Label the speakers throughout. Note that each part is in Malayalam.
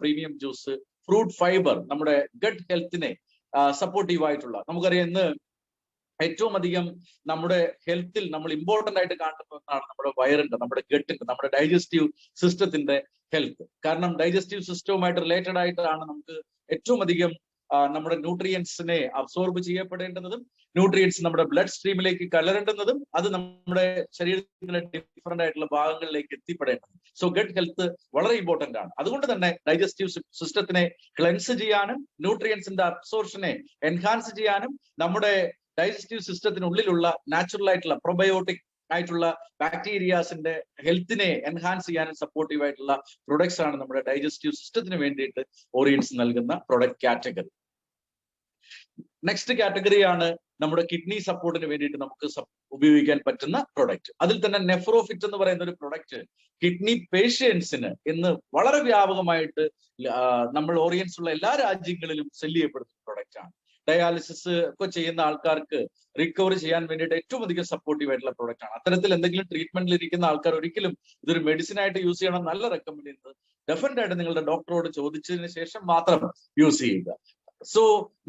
Speaker 1: പ്രീമിയം ജ്യൂസ്, ഫ്രൂട്ട് ഫൈബർ നമ്മുടെ ഗട്ട് ഹെൽത്തിനെ സപ്പോർട്ടീവ് ആയിട്ടുള്ള, നമുക്കറിയാം ഇന്ന് ഏറ്റവും അധികം നമ്മുടെ ഹെൽത്തിൽ നമ്മൾ ഇമ്പോർട്ടന്റ് ആയിട്ട് കാണുന്ന ഒന്നാണ് നമ്മുടെ വയറിന്റെ, നമ്മുടെ ഗട്ടിന്റെ, നമ്മുടെ ഡൈജസ്റ്റീവ് സിസ്റ്റത്തിന്റെ ഹെൽത്ത്. കാരണം ഡൈജസ്റ്റീവ് സിസ്റ്റവുമായിട്ട് റിലേറ്റഡ് ആയിട്ടാണ് നമുക്ക് ഏറ്റവും അധികം നമ്മുടെ ന്യൂട്രിയൻസിനെ അബ്സോർബ് ചെയ്യപ്പെടേണ്ടതും ന്യൂട്രിയൻസ് നമ്മുടെ ബ്ലഡ് സ്ട്രീമിലേക്ക് കലരേണ്ടുന്നതും അത് നമ്മുടെ ശരീരത്തിലെ ഡിഫറെന്റ് ആയിട്ടുള്ള ഭാഗങ്ങളിലേക്ക് എത്തിപ്പെടേണ്ടതും. സോ ഗട്ട് ഹെൽത്ത് വളരെ ഇമ്പോർട്ടന്റ് ആണ്. അതുകൊണ്ട് തന്നെ ഡൈജസ്റ്റീവ് സിസ്റ്റത്തിനെ ക്ലെൻസ് ചെയ്യാനും ന്യൂട്രിയൻസിന്റെ അബ്സോർഷനെ എൻഹാൻസ് ചെയ്യാനും നമ്മുടെ ഡൈജസ്റ്റീവ് സിസ്റ്റത്തിനുള്ളിലുള്ള നാച്ചുറൽ ആയിട്ടുള്ള പ്രൊബയോട്ടിക് ആയിട്ടുള്ള ബാക്ടീരിയാസിന്റെ ഹെൽത്തിനെ എൻഹാൻസ് ചെയ്യാനും സപ്പോർട്ടീവ് ആയിട്ടുള്ള പ്രൊഡക്ട്സ് ആണ് നമ്മുടെ ഡൈജസ്റ്റീവ് സിസ്റ്റത്തിന് വേണ്ടിയിട്ട് ഓറിയൻസ് നൽകുന്ന പ്രൊഡക്റ്റ് കാറ്റഗറി. നെക്സ്റ്റ് കാറ്റഗറിയാണ് നമ്മുടെ കിഡ്നി സപ്പോർട്ടിന് വേണ്ടിയിട്ട് നമുക്ക് ഉപയോഗിക്കാൻ പറ്റുന്ന പ്രൊഡക്റ്റ്. അതിൽ തന്നെ നെഫ്രോഫിറ്റ് എന്ന് പറയുന്ന ഒരു പ്രൊഡക്റ്റ് കിഡ്നി പേഷ്യൻസിന് ഇന്ന് വളരെ വ്യാപകമായിട്ട് നമ്മൾ ഓറിയൻസ് ഉള്ള എല്ലാ രാജ്യങ്ങളിലും സെല് ചെയ്യപ്പെടുന്ന പ്രൊഡക്റ്റ് ആണ്. ഡയാലിസിസ് ഒക്കെ ചെയ്യുന്ന ആൾക്കാർക്ക് റിക്കവർ ചെയ്യാൻ വേണ്ടിയിട്ട് ഏറ്റവും അധികം സപ്പോർട്ടീവ് ആയിട്ടുള്ള പ്രൊഡക്റ്റ് ആണ്. അത്തരത്തിൽ എന്തെങ്കിലും ട്രീറ്റ്മെന്റിൽ ഇരിക്കുന്ന ആൾക്കാർ ഒരിക്കലും ഇതൊരു മെഡിസിൻ ആയിട്ട് യൂസ് ചെയ്യണം നല്ല റെക്കമെൻഡ് ചെയ്യുന്നത്. ഡെഫിനറ്റ് ആയിട്ട് നിങ്ങളുടെ ഡോക്ടറോട് ചോദിച്ചതിന് ശേഷം മാത്രം യൂസ് ചെയ്യുക. സോ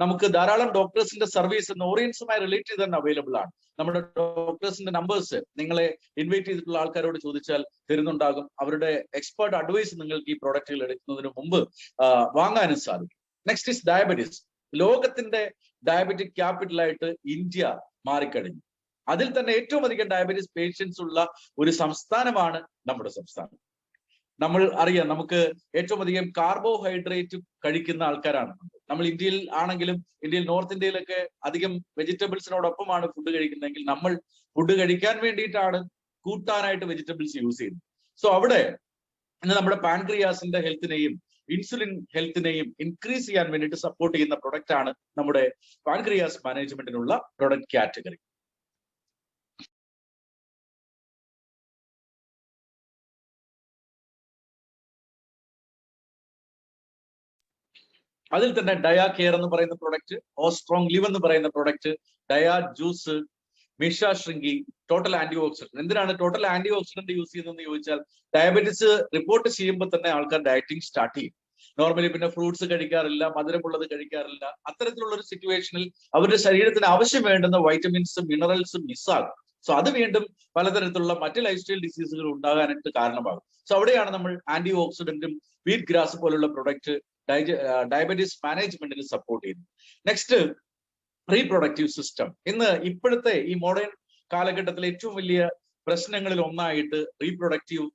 Speaker 1: നമുക്ക് ധാരാളം ഡോക്ടേഴ്സിന്റെ സർവീസ് ഇന്ന് ഓറിയൻസുമായി റിലേറ്റ് ചെയ്ത് തന്നെ അവൈലബിൾ ആണ്. നമ്മുടെ ഡോക്ടേഴ്സിന്റെ നമ്പേഴ്സ് നിങ്ങളെ ഇൻവൈറ്റ് ചെയ്തിട്ടുള്ള ആൾക്കാരോട് ചോദിച്ചാൽ തരുന്നുണ്ടാകും. അവരുടെ എക്സ്പേർട്ട് അഡ്വൈസ് നിങ്ങൾക്ക് ഈ പ്രോഡക്റ്റുകൾ എടുക്കുന്നതിന് മുമ്പ് വാങ്ങാനും സാധിക്കും. Next is diabetes. ലോകത്തിന്റെ ഡയബറ്റിക് ക്യാപിറ്റലായിട്ട് ഇന്ത്യ മാറിക്കഴിഞ്ഞു. അതിൽ തന്നെ ഏറ്റവും അധികം ഡയബറ്റീസ് പേഷ്യൻസ് ഉള്ള ഒരു സംസ്ഥാനമാണ് നമ്മുടെ സംസ്ഥാനം. നമ്മൾ അറിയാം, നമുക്ക് ഏറ്റവും അധികം കാർബോഹൈഡ്രേറ്റ് കഴിക്കുന്ന ആൾക്കാരാണ് നമ്മൾ. ഇന്ത്യയിൽ ആണെങ്കിലും ഇന്ത്യയിൽ നോർത്ത് ഇന്ത്യയിലൊക്കെ അധികം വെജിറ്റബിൾസിനോടൊപ്പമാണ് ഫുഡ് കഴിക്കുന്നതെങ്കിൽ നമ്മൾ ഫുഡ് കഴിക്കാൻ വേണ്ടിയിട്ടാണ് കൂട്ടാനായിട്ട് വെജിറ്റബിൾസ് യൂസ് ചെയ്യുന്നത്. സോ അവിടെ ഇന്ന് നമ്മുടെ പാൻക്രിയാസിന്റെ ഹെൽത്തിനെയും ഇൻസുലിൻ ഹെൽത്തിനെയും ഇൻക്രീസ് ചെയ്യാൻ വേണ്ടിയിട്ട് സപ്പോർട്ട് ചെയ്യുന്ന പ്രൊഡക്റ്റ് ആണ് നമ്മുടെ പാൻക്രിയാസ് മാനേജ്മെന്റിനുള്ള പ്രൊഡക്റ്റ് കാറ്റഗറി. അതിൽ തന്നെ ഡയാ കെയർ എന്ന് പറയുന്ന പ്രൊഡക്റ്റ്, ഓസ്ട്രോങ് ലിവ് എന്ന് പറയുന്ന പ്രൊഡക്റ്റ്, ഡയാ ജ്യൂസ്, മിഷ ശൃംഗി, ടോട്ടൽ ആന്റി ഓക്സിഡന്റ്. എന്തിനാണ് ടോട്ടൽ ആന്റി ഓക്സിഡന്റ് യൂസ് ചെയ്യുന്നതെന്ന് ചോദിച്ചാൽ, ഡയബറ്റിസ് റിപ്പോർട്ട് ചെയ്യുമ്പോൾ തന്നെ ആൾക്കാർ ഡയറ്റിംഗ് സ്റ്റാർട്ട് ചെയ്യും. നോർമലി പിന്നെ ഫ്രൂട്ട്സ് കഴിക്കാറില്ല, മധുരമുള്ളത് കഴിക്കാറില്ല. അത്തരത്തിലുള്ള ഒരു സിറ്റുവേഷനിൽ അവരുടെ ശരീരത്തിന് ആവശ്യം വേണ്ടുന്ന വൈറ്റമിൻസും മിനറൽസും മിസ്സാകും. സോ അത് വീണ്ടും പലതരത്തിലുള്ള മറ്റ് ലൈഫ് സ്റ്റൈൽ ഡിസീസുകൾ ഉണ്ടാകാനായിട്ട് കാരണമാകും. സോ അവിടെയാണ് നമ്മൾ ആന്റി ഓക്സിഡന്റും വീറ്റ് ഗ്രാസ് പോലുള്ള പ്രൊഡക്റ്റ് ഡയബറ്റീസ് മാനേജ്മെന്റിന് സപ്പോർട്ട് ചെയ്യുന്നു. Next reproductive system. ഇന്ന് ഇപ്പോഴത്തെ ഈ മോഡേൺ കാലഘട്ടത്തിലെ ഏറ്റവും വലിയ പ്രശ്നങ്ങളിൽ ഒന്നായിട്ട് റീപ്രൊഡക്റ്റീവ്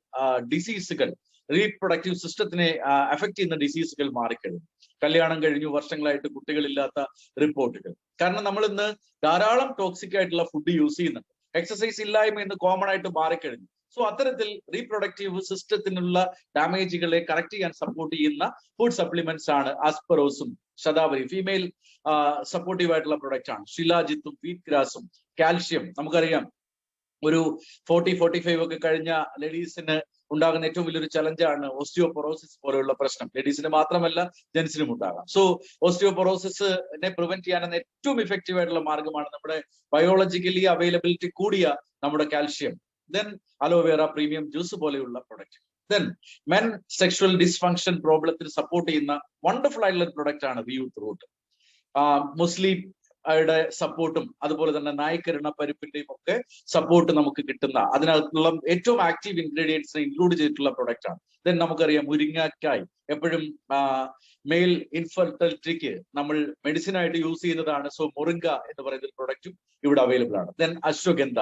Speaker 1: ഡിസീസുകൾ, റീപ്രൊഡക്റ്റീവ് സിസ്റ്റത്തിനെ അഫക്ട് ചെയ്യുന്ന ഡിസീസുകൾ മാറിക്കഴിഞ്ഞു. കല്യാണം കഴിഞ്ഞു വർഷങ്ങളായിട്ട് കുട്ടികളില്ലാത്ത റിപ്പോർട്ടുകൾ. കാരണം നമ്മൾ ഇന്ന് ധാരാളം ടോക്സിക് ആയിട്ടുള്ള ഫുഡ് യൂസ് ചെയ്യുന്നുണ്ട്. എക്സസൈസ് ഇല്ലായ്മ ഇന്ന് കോമൺ ആയിട്ട് മാറിക്കഴിഞ്ഞു. സോ അത്തരത്തിൽ റീപ്രൊഡക്റ്റീവ് സിസ്റ്റത്തിനുള്ള ഡാമേജുകളെ കറക്റ്റ് ചെയ്യാൻ സപ്പോർട്ട് ചെയ്യുന്ന ഫുഡ് സപ്ലിമെന്റ്സ് ആണ് ആസ്പെറോസും ശതാവരി. ഫീമെയിൽ സപ്പോർട്ടീവ് ആയിട്ടുള്ള പ്രൊഡക്റ്റ് ആണ്. ഷിലാജിത്തും വീറ്റ് ഗ്രാസും കാൽഷ്യം. നമുക്കറിയാം ഒരു 40-45 ഒക്കെ കഴിഞ്ഞ ലേഡീസിന് ഉണ്ടാകുന്ന ഏറ്റവും വലിയൊരു ചലഞ്ചാണ് ഓസ്റ്റിയോപൊറോസിസ് പോലെയുള്ള പ്രശ്നം. ലേഡീസിന് മാത്രമല്ല ജെൻസിനും ഉണ്ടാകാം. സോ ഓസ്റ്റിയോപൊറോസിസിനെ പ്രിവെന്റ് ചെയ്യാനെന്ന ഏറ്റവും ഇഫക്റ്റീവ് ആയിട്ടുള്ള മാർഗമാണ് നമ്മുടെ ബയോളജിക്കലി അവൈലബിലിറ്റി കൂടിയ നമ്മുടെ calcium. Then aloe vera premium juice പോലെയുള്ള product. Then men sexual dysfunction പ്രോബ്ലത്തിന് സപ്പോർട്ട് ചെയ്യുന്ന വണ്ടർഫുൾ ആയിട്ടുള്ള പ്രൊഡക്റ്റ് ആണ് യൂത്ത് റൂട്ട്. മുസ്ലിം യുടെ സപ്പോർട്ടും അതുപോലെ തന്നെ നായ്ക്കരണ പരിപ്പിന്റെയും ഒക്കെ സപ്പോർട്ട് നമുക്ക് കിട്ടുന്ന, അതിനകത്തുള്ള ഏറ്റവും ആക്റ്റീവ് ഇൻഗ്രീഡിയൻസിനെ ഇൻക്ലൂഡ് ചെയ്തിട്ടുള്ള പ്രൊഡക്റ്റ് ആണ്. ദെൻ നമുക്കറിയാം മുരിങ്ങക്കായ് എപ്പോഴും മെയിൽ ഇൻഫെർട്ടിലിറ്റിക്ക് നമ്മൾ മെഡിസിൻ ആയിട്ട് യൂസ് ചെയ്യുന്നതാണ്. സോ മുറിങ്ക എന്ന് പറയുന്ന പ്രൊഡക്റ്റും ഇവിടെ അവൈലബിൾ ആണ്. ദെൻ അശ്വഗന്ധ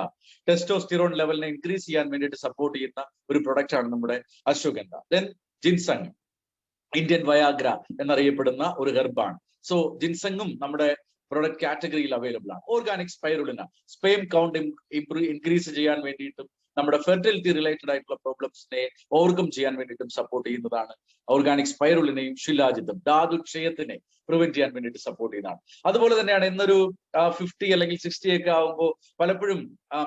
Speaker 1: ടെസ്റ്റോസ്റ്റിറോൺ ലെവലിനെ ഇൻക്രീസ് ചെയ്യാൻ വേണ്ടിയിട്ട് സപ്പോർട്ട് ചെയ്യുന്ന ഒരു പ്രൊഡക്റ്റ് ആണ് നമ്മുടെ അശ്വഗന്ധ. ദെൻ ജിൻസങ്, ഇന്ത്യൻ വയാഗ്ര എന്നറിയപ്പെടുന്ന ഒരു ഹെർബാണ്. സോ ജിൻസങ്ങും നമ്മുടെ പ്രൊഡക്റ്റ് കാറ്റഗറിയിൽ അവൈലബിൾ ആണ്. Organic spirulina sperm count increase ചെയ്യാൻ വേണ്ടിയിട്ടും നമ്മുടെ ഫെർട്ടിലിറ്റി റിലേറ്റഡ് ആയിട്ടുള്ള പ്രോബ്ലംസിനെ ഓവർകം ചെയ്യാൻ വേണ്ടിയിട്ടും സപ്പോർട്ട് ചെയ്യുന്നതാണ് ഓർഗാനിക് സ്പൈറുലിനെയും ഷിലാജിത്തും. ധാതുക്ഷയത്തിനെ പ്രിവെന്റ് ചെയ്യാൻ വേണ്ടിയിട്ട് സപ്പോർട്ട് ചെയ്യുന്നതാണ്. അതുപോലെ തന്നെയാണ് ഇന്നൊരു 50 അല്ലെങ്കിൽ 60 ഒക്കെ ആകുമ്പോൾ പലപ്പോഴും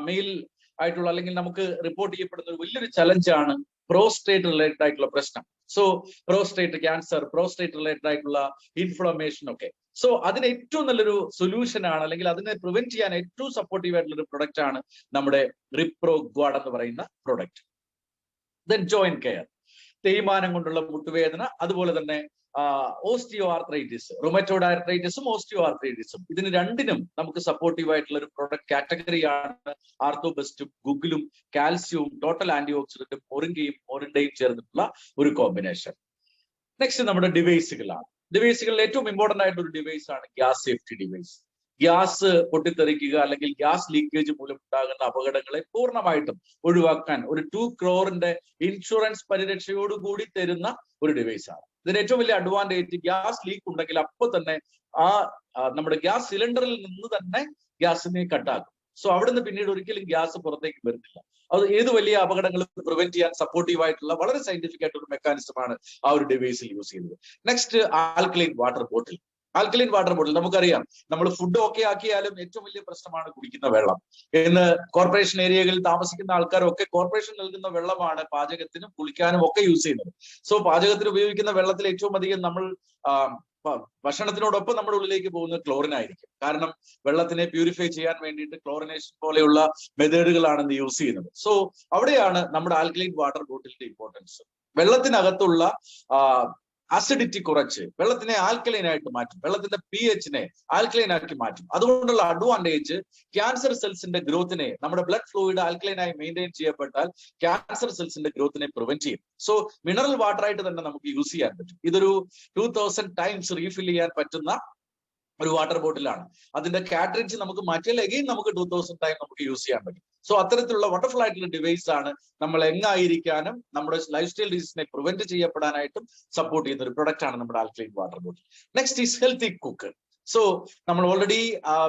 Speaker 1: മെയിൽ ആയിട്ടുള്ള അല്ലെങ്കിൽ നമുക്ക് റിപ്പോർട്ട് ചെയ്യപ്പെടുന്ന ഒരു വലിയൊരു ചലഞ്ചാണ് പ്രോസ്റ്റേറ്റ് റിലേറ്റഡ് ആയിട്ടുള്ള പ്രശ്നം. So prostate cancer, prostate related ആയിട്ടുള്ള ഇൻഫ്ലമേഷൻ ഒക്കെ. സോ അതിന് ഏറ്റവും നല്ലൊരു സൊല്യൂഷൻ ആണ്, അല്ലെങ്കിൽ അതിനെ പ്രിവെന്റ് ചെയ്യാൻ ഏറ്റവും സപ്പോർട്ടീവ് ആയിട്ടുള്ള ഒരു പ്രൊഡക്റ്റ് ആണ് നമ്മുടെ റിപ്രോ ഗ്വാഡ് എന്ന് പറയുന്ന പ്രൊഡക്റ്റ്. Then joint care. തേയ്മാനം കൊണ്ടുള്ള മുട്ടുവേദന, അതുപോലെ തന്നെ ഓസ്റ്റിയോ ആർത്രൈറ്റിസ്, റൊമറ്റോയ്ഡ് ആർത്രൈറ്റിസും ഓസ്റ്റിയോ ആർത്രൈറ്റിസും, ഇതിന് രണ്ടിനും നമുക്ക് സപ്പോർട്ടീവ് ആയിട്ടുള്ള ഒരു പ്രൊഡക്റ്റ് കാറ്റഗറിയാണ് ആർത്തോബെസ്റ്റും ഗുഗിലും കാൽസ്യവും ടോട്ടൽ ആന്റി ഓക്സിഡന്റും മോറിൻഡയും ചേർന്നിട്ടുള്ള ഒരു കോമ്പിനേഷൻ. നെക്സ്റ്റ് നമ്മുടെ ഡിവൈസുകളാണ്. ഡിവൈസുകളിൽ ഏറ്റവും ഇമ്പോർട്ടന്റ് ആയിട്ടുള്ള ഒരു ഡിവൈസ് ആണ് ഗ്യാസ് സേഫ്റ്റി ഡിവൈസ്. ഗ്യാസ് പൊട്ടിത്തെറിക്കുക അല്ലെങ്കിൽ ഗ്യാസ് ലീക്കേജ് മൂലം ഉണ്ടാകുന്ന അപകടങ്ങളെ പൂർണ്ണമായിട്ടും ഒഴിവാക്കാൻ ഒരു 2 crore ഇൻഷുറൻസ് പരിരക്ഷയോടുകൂടി തരുന്ന ഒരു ഡിവൈസ് ആണ്. ഇതിന് ഏറ്റവും വലിയ അഡ്വാൻറ്റേജ്, ഗ്യാസ് ലീക്ക് ഉണ്ടെങ്കിൽ അപ്പോൾ തന്നെ നമ്മുടെ ഗ്യാസ് സിലിണ്ടറിൽ നിന്ന് തന്നെ ഗ്യാസിനെ കട്ടാക്കും. സോ അവിടുന്ന് പിന്നീട് ഒരിക്കലും ഗ്യാസ് പുറത്തേക്ക് വരുന്നില്ല. അത് ഏത് വലിയ അപകടങ്ങളും പ്രിവെന്റ് ചെയ്യാൻ സപ്പോർട്ടീവ് ആയിട്ടുള്ള വളരെ സയന്റിഫിക് ആയിട്ടുള്ള ഒരു മെക്കാനിസമാണ് ആ ഒരു ഡിവൈസിൽ യൂസ് ചെയ്യുന്നത്. Next, alkaline water bottle. Alkaline water bottle നമുക്കറിയാം, നമ്മൾ ഫുഡ് ഓക്കെ ആക്കിയാലും ഏറ്റവും വലിയ പ്രശ്നമാണ് കുടിക്കുന്ന വെള്ളം. ഇന്ന് കോർപ്പറേഷൻ ഏരിയകളിൽ താമസിക്കുന്ന ആൾക്കാരൊക്കെ കോർപ്പറേഷൻ നൽകുന്ന വെള്ളമാണ് പാചകത്തിനും കുളിക്കാനും ഒക്കെ യൂസ് ചെയ്യുന്നത്. സോ പാചകത്തിന് ഉപയോഗിക്കുന്ന വെള്ളത്തിൽ ഏറ്റവും അധികം നമ്മൾ ഭക്ഷണത്തിനോടൊപ്പം നമ്മുടെ ഉള്ളിലേക്ക് പോകുന്നത് ക്ലോറിൻ ആയിരിക്കും. കാരണം വെള്ളത്തിനെ പ്യൂരിഫൈ ചെയ്യാൻ വേണ്ടിയിട്ട് ക്ലോറിനേഷൻ പോലെയുള്ള മെത്തേഡുകളാണ് ഇന്ന് യൂസ് ചെയ്യുന്നത്. സോ അവിടെയാണ് നമ്മുടെ ആൽക്കലൈൻ വാട്ടർ ബോട്ടിലിന്റെ ഇമ്പോർട്ടൻസ്. വെള്ളത്തിനകത്തുള്ള അസിഡിറ്റി കുറച്ച് വെള്ളത്തിനെ ആൽക്കലൈൻ ആയിട്ട് മാറ്റും, വെള്ളത്തിന്റെ pH-നെ ആൽക്കലൈൻ ആക്കി മാറ്റും. അതുകൊണ്ടുള്ള അഡ്വാൻറ്റേജ്, ക്യാൻസർ സെൽസിന്റെ ഗ്രോത്തിനെ, നമ്മുടെ ബ്ലഡ് ഫ്ലൂയിഡ് ആൽക്കലൈൻ ആയി മെയിൻറ്റെയിൻ ചെയ്യപ്പെട്ടാൽ ക്യാൻസർ സെൽസിന്റെ ഗ്രോത്തിനെ പ്രിവെന്റ് ചെയ്യും. സോ മിനറൽ വാട്ടർ ആയിട്ട് തന്നെ നമുക്ക് യൂസ് ചെയ്യാൻ പറ്റും. ഇതൊരു 2000 ടൈംസ് റീഫിൽ ചെയ്യാൻ പറ്റുന്ന ഒരു വാട്ടർ ബോട്ടിലാണ്. അതിന്റെ കാട്രിഡ്ജ് നമുക്ക് മാറ്റിയാൽ അഗെയിൻ നമുക്ക് 2000 ടൈം നമുക്ക് യൂസ് ചെയ്യാൻ പറ്റും. സോ അത്തരത്തിലുള്ള വണ്ടർഫുൾ ആയിട്ടുള്ള ഡിവൈസ് ആണ് നമ്മൾ എങ്ങായിരിക്കാനും നമ്മുടെ ലൈഫ് സ്റ്റൈൽ ഡിസീസിനെ പ്രിവെന്റ് ചെയ്യപ്പെടാനായിട്ടും സപ്പോർട്ട് ചെയ്യുന്ന ഒരു പ്രൊഡക്റ്റ് ആണ് നമ്മുടെ alkaline water bottle. Next is healthy cook. So നമ്മൾ ഓൾറെഡി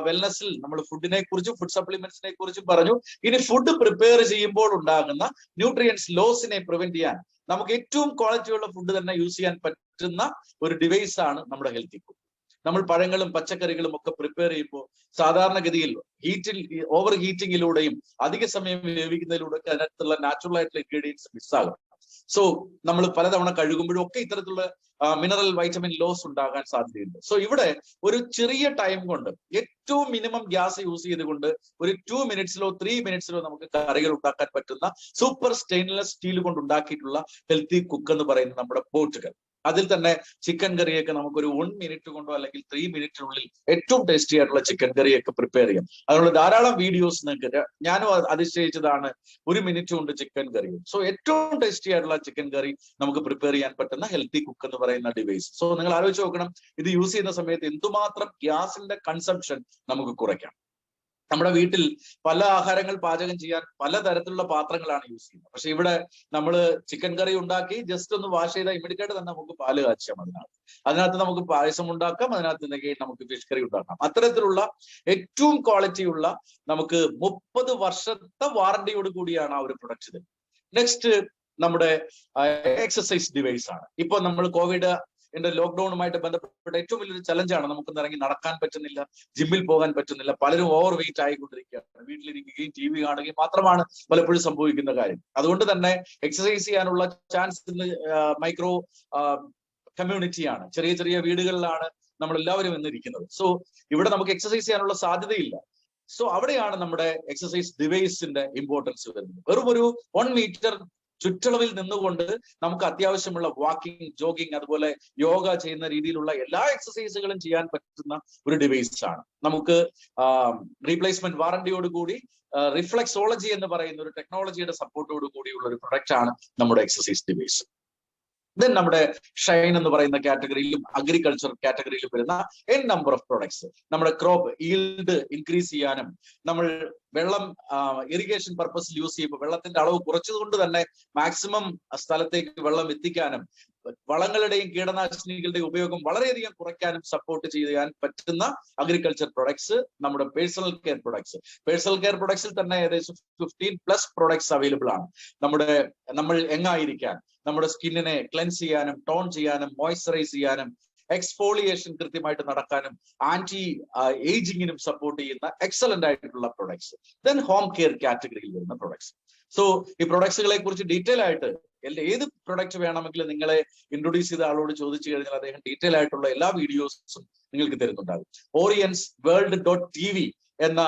Speaker 1: വെൽനെസ്സിൽ നമ്മൾ ഫുഡിനെ കുറിച്ചും ഫുഡ് സപ്ലിമെന്റ്സിനെ കുറിച്ചും പറഞ്ഞു. ഇനി ഫുഡ് പ്രിപ്പയർ ചെയ്യുമ്പോൾ ഉണ്ടാകുന്ന ന്യൂട്രിയൻസ് ലോസിനെ പ്രിവെന്റ് ചെയ്യാൻ നമുക്ക് ഏറ്റവും ക്വാളിറ്റിയുള്ള ഫുഡ് തന്നെ യൂസ് ചെയ്യാൻ പറ്റുന്ന ഒരു ഡിവൈസ് ആണ് നമ്മുടെ ഹെൽത്തി കുക്ക്. നമ്മൾ പഴങ്ങളും പച്ചക്കറികളും ഒക്കെ പ്രിപ്പയർ ചെയ്യുമ്പോൾ സാധാരണഗതിയിൽ ഓവർ ഹീറ്റിങ്ങിലൂടെയും അധിക സമയം വേവിക്കുന്നതിലൂടെ ഒക്കെ അതിനകത്തുള്ള നാച്ചുറൽ ആയിട്ടുള്ള ഇൻഗ്രീഡിയൻസ് മിസ്സാകും. സോ നമ്മൾ പലതവണ കഴുകുമ്പോഴും ഒക്കെ ഇത്തരത്തിലുള്ള മിനറൽ വൈറ്റമിൻ ലോസ് ഉണ്ടാകാൻ സാധ്യതയുണ്ട്. സോ ഇവിടെ ഒരു ചെറിയ ടൈം കൊണ്ട് ഏറ്റവും മിനിമം ഗ്യാസ് യൂസ് ചെയ്തുകൊണ്ട് ഒരു 2 മിനിറ്റ്സിലോ 3 മിനിറ്റ്സിലോ നമുക്ക് കറികൾ ഉണ്ടാക്കാൻ പറ്റുന്ന സൂപ്പർ സ്റ്റെയിൻലെസ് സ്റ്റീൽ കൊണ്ട് ഉണ്ടാക്കിയിട്ടുള്ള ഹെൽത്തി കുക്ക് എന്ന് പറയുന്ന നമ്മുടെ പോട്ടുകൾ. അതിൽ തന്നെ ചിക്കൻ കറിയൊക്കെ നമുക്കൊരു 1 മിനിറ്റ് കൊണ്ടോ അല്ലെങ്കിൽ 3 മിനിറ്റിനുള്ളിൽ ഏറ്റവും ടേസ്റ്റി ആയിട്ടുള്ള ചിക്കൻ കറിയൊക്കെ പ്രിപ്പയർ ചെയ്യാം. അതിനുള്ള ധാരാളം വീഡിയോസ് നിങ്ങൾക്ക്, ഞാനും അതിശയിച്ചതാണ് 1 മിനിറ്റ് കൊണ്ട് ചിക്കൻ കറിയും. സോ ഏറ്റവും ടേസ്റ്റി ആയിട്ടുള്ള ചിക്കൻ കറി നമുക്ക് പ്രിപ്പയർ ചെയ്യാൻ പറ്റുന്ന ഹെൽത്തി കുക്ക് എന്ന് പറയുന്ന ഡിവൈസ്. സോ നിങ്ങൾ ആലോചിച്ച് നോക്കണം, ഇത് യൂസ് ചെയ്യുന്ന സമയത്ത് എന്തുമാത്രം ഗ്യാസിന്റെ കൺസംഷൻ നമുക്ക് കുറയ്ക്കാം. നമ്മുടെ വീട്ടിൽ പല ആഹാരങ്ങൾ പാചകം ചെയ്യാൻ പലതരത്തിലുള്ള പാത്രങ്ങളാണ് യൂസ് ചെയ്യുന്നത്. പക്ഷെ ഇവിടെ നമ്മൾ ചിക്കൻ കറി ഉണ്ടാക്കി ജസ്റ്റ് ഒന്ന് വാഷ് ചെയ്താൽ ഇമ്മീഡിയറ്റ് തന്നെ നമുക്ക് പാല് കാച്ചാം. അതിനകത്ത് നമുക്ക് പായസം ഉണ്ടാക്കാം, അതിനകത്ത് നമുക്ക് ഫിഷ് കറി ഉണ്ടാക്കാം. അത്തരത്തിലുള്ള ഏറ്റവും ക്വാളിറ്റിയുള്ള നമുക്ക് 30 വർഷത്തെ വാറണ്ടിയോട് കൂടിയാണ് ആ ഒരു പ്രൊഡക്റ്റ്. നെക്സ്റ്റ് നമ്മുടെ എക്സസൈസ് ഡിവൈസ് ആണ്. ഇപ്പൊ നമ്മൾ കോവിഡ് ലോക്ക്ഡൌണുമായിട്ട് ബന്ധപ്പെട്ട ഏറ്റവും വലിയൊരു ചലഞ്ചാണ്. നമുക്ക് ഇറങ്ങി നടക്കാൻ പറ്റുന്നില്ല, ജിമ്മിൽ പോകാൻ പറ്റുന്നില്ല, പലരും ഓവർ വെയിറ്റ് ആയിക്കൊണ്ടിരിക്കുകയാണ്. വീട്ടിലിരിക്കുകയും TV കാണുകയും മാത്രമാണ് പലപ്പോഴും സംഭവിക്കുന്ന കാര്യം. അതുകൊണ്ട് തന്നെ എക്സസൈസ് ചെയ്യാനുള്ള ചാൻസ് മൈക്രോ കമ്മ്യൂണിറ്റിയാണ്, ചെറിയ ചെറിയ വീടുകളിലാണ് നമ്മൾ എല്ലാവരും ഇന്നിരിക്കുന്നത്. സോ ഇവിടെ നമുക്ക് എക്സസൈസ് ചെയ്യാനുള്ള സാധ്യതയില്ല. സോ അവിടെയാണ് നമ്മുടെ എക്സസൈസ് ഡിവൈസിന്റെ ഇമ്പോർട്ടൻസ് വരുന്നത്. വെറും ഒരു 1 മീറ്റർ ചുറ്റളവിൽ നിന്നുകൊണ്ട് നമുക്ക് അത്യാവശ്യമുള്ള വാക്കിംഗ്, ജോഗിങ്, അതുപോലെ യോഗ ചെയ്യുന്ന രീതിയിലുള്ള എല്ലാ എക്സസൈസുകളും ചെയ്യാൻ പറ്റുന്ന ഒരു ഡിവൈസ് ആണ്. നമുക്ക് റീപ്ലേസ്മെന്റ് വാറണ്ടിയോടുകൂടി റിഫ്ലെക്സോളജി എന്ന് പറയുന്ന ഒരു ടെക്നോളജിയുടെ സപ്പോർട്ടോട് കൂടിയുള്ള ഒരു പ്രൊഡക്റ്റ് ആണ് നമ്മുടെ എക്സസൈസ് ഡിവൈസ്. ദെൻ നമ്മുടെ ഷൈൻ എന്ന് പറയുന്ന കാറ്റഗറിയിലും അഗ്രികൾച്ചർ കാറ്റഗറിയിലും വരുന്ന നമ്പർ ഓഫ് പ്രൊഡക്ട്സ്. നമ്മുടെ ക്രോപ്പ് ഈൽഡ് ഇൻക്രീസ് ചെയ്യാനും നമ്മൾ വെള്ളം ഇറിഗേഷൻ പർപ്പസിൽ യൂസ് ചെയ്യുമ്പോൾ വെള്ളത്തിന്റെ അളവ് കുറച്ചതുകൊണ്ട് തന്നെ മാക്സിമം സ്ഥലത്തേക്ക് വെള്ളം എത്തിക്കാനും വളങ്ങളുടെയും കീടനാശിനികളുടെയും ഉപയോഗം വളരെയധികം കുറയ്ക്കാനും സപ്പോർട്ട് ചെയ്യാൻ പറ്റുന്ന അഗ്രികൾച്ചർ പ്രൊഡക്ട്സ് നമ്മുടെ personal care products. Personal care പ്രൊഡക്ട്സിൽ തന്നെ ഏകദേശം 15+ പ്രൊഡക്ട്സ് അവൈലബിൾ ആണ്. നമ്മൾ എങ്ങായിരിക്കാൻ, നമ്മുടെ സ്കിന്നിനെ ക്ലെൻസ് ചെയ്യാനും ടോൺ ചെയ്യാനും മോയ്സ്ചറൈസ് ചെയ്യാനും എക്സ്ഫോളിയേഷൻ കൃത്യമായിട്ട് നടക്കാനും ആന്റി ഏജിങ്ങിനും സപ്പോർട്ട് ചെയ്യുന്ന എക്സലന്റ് ആയിട്ടുള്ള പ്രൊഡക്ട്സ്. ദെൻ ഹോം കെയർ കാറ്റഗറിയിൽ വരുന്ന പ്രൊഡക്ട്സ്. സോ ഈ പ്രൊഡക്ട്സുകളെ കുറിച്ച് ഡീറ്റെയിൽ ആയിട്ട് ഏത് പ്രൊഡക്റ്റ് വേണമെങ്കിലും നിങ്ങളെ ഇൻട്രൊഡ്യൂസ് ചെയ്ത ആളോട് ചോദിച്ചു കഴിഞ്ഞാൽ അദ്ദേഹം ഡീറ്റെയിൽ ആയിട്ടുള്ള എല്ലാ വീഡിയോസും നിങ്ങൾക്ക് തരുന്നുണ്ടാകും. oriensworld.tv എന്ന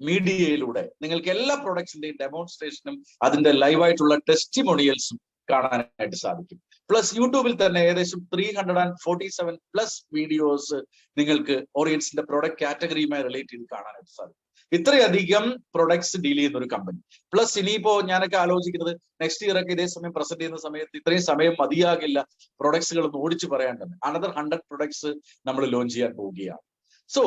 Speaker 1: മീഡിയയിലൂടെ നിങ്ങൾക്ക് എല്ലാ പ്രൊഡക്ട്സിന്റെയും ഡെമോൺസ്ട്രേഷനും അതിന്റെ ലൈവായിട്ടുള്ള ടെസ്റ്റിമോണിയൽസും കാണാനായിട്ട് സാധിക്കും. പ്ലസ് യൂട്യൂബിൽ തന്നെ ഏകദേശം 347+ വീഡിയോസ് നിങ്ങൾക്ക് ഓറിയൻസിന്റെ പ്രൊഡക്റ്റ് കാറ്റഗറിയുമായി റിലേറ്റ് ചെയ്ത് കാണാനായിട്ട് സാധിക്കും. ഇത്രയധികം പ്രൊഡക്ട്സ് ഡീൽ ചെയ്യുന്ന ഒരു കമ്പനി. പ്ലസ് ഇനിയിപ്പോ ഞാനൊക്കെ ആലോചിക്കുന്നത് നെക്സ്റ്റ് ഇയർ ഒക്കെ ഇതേ സമയം പ്രസന്റ് ചെയ്യുന്ന സമയത്ത് ഇത്രയും സമയം മതിയാകില്ല പ്രൊഡക്ട്സുകൾ ഒന്ന് ഓടിച്ചു പറയാൻ തന്നെ. അനദർ 100 പ്രൊഡക്ട്സ് നമ്മൾ ലോഞ്ച് ചെയ്യാൻ പോവുകയാണ്. സോ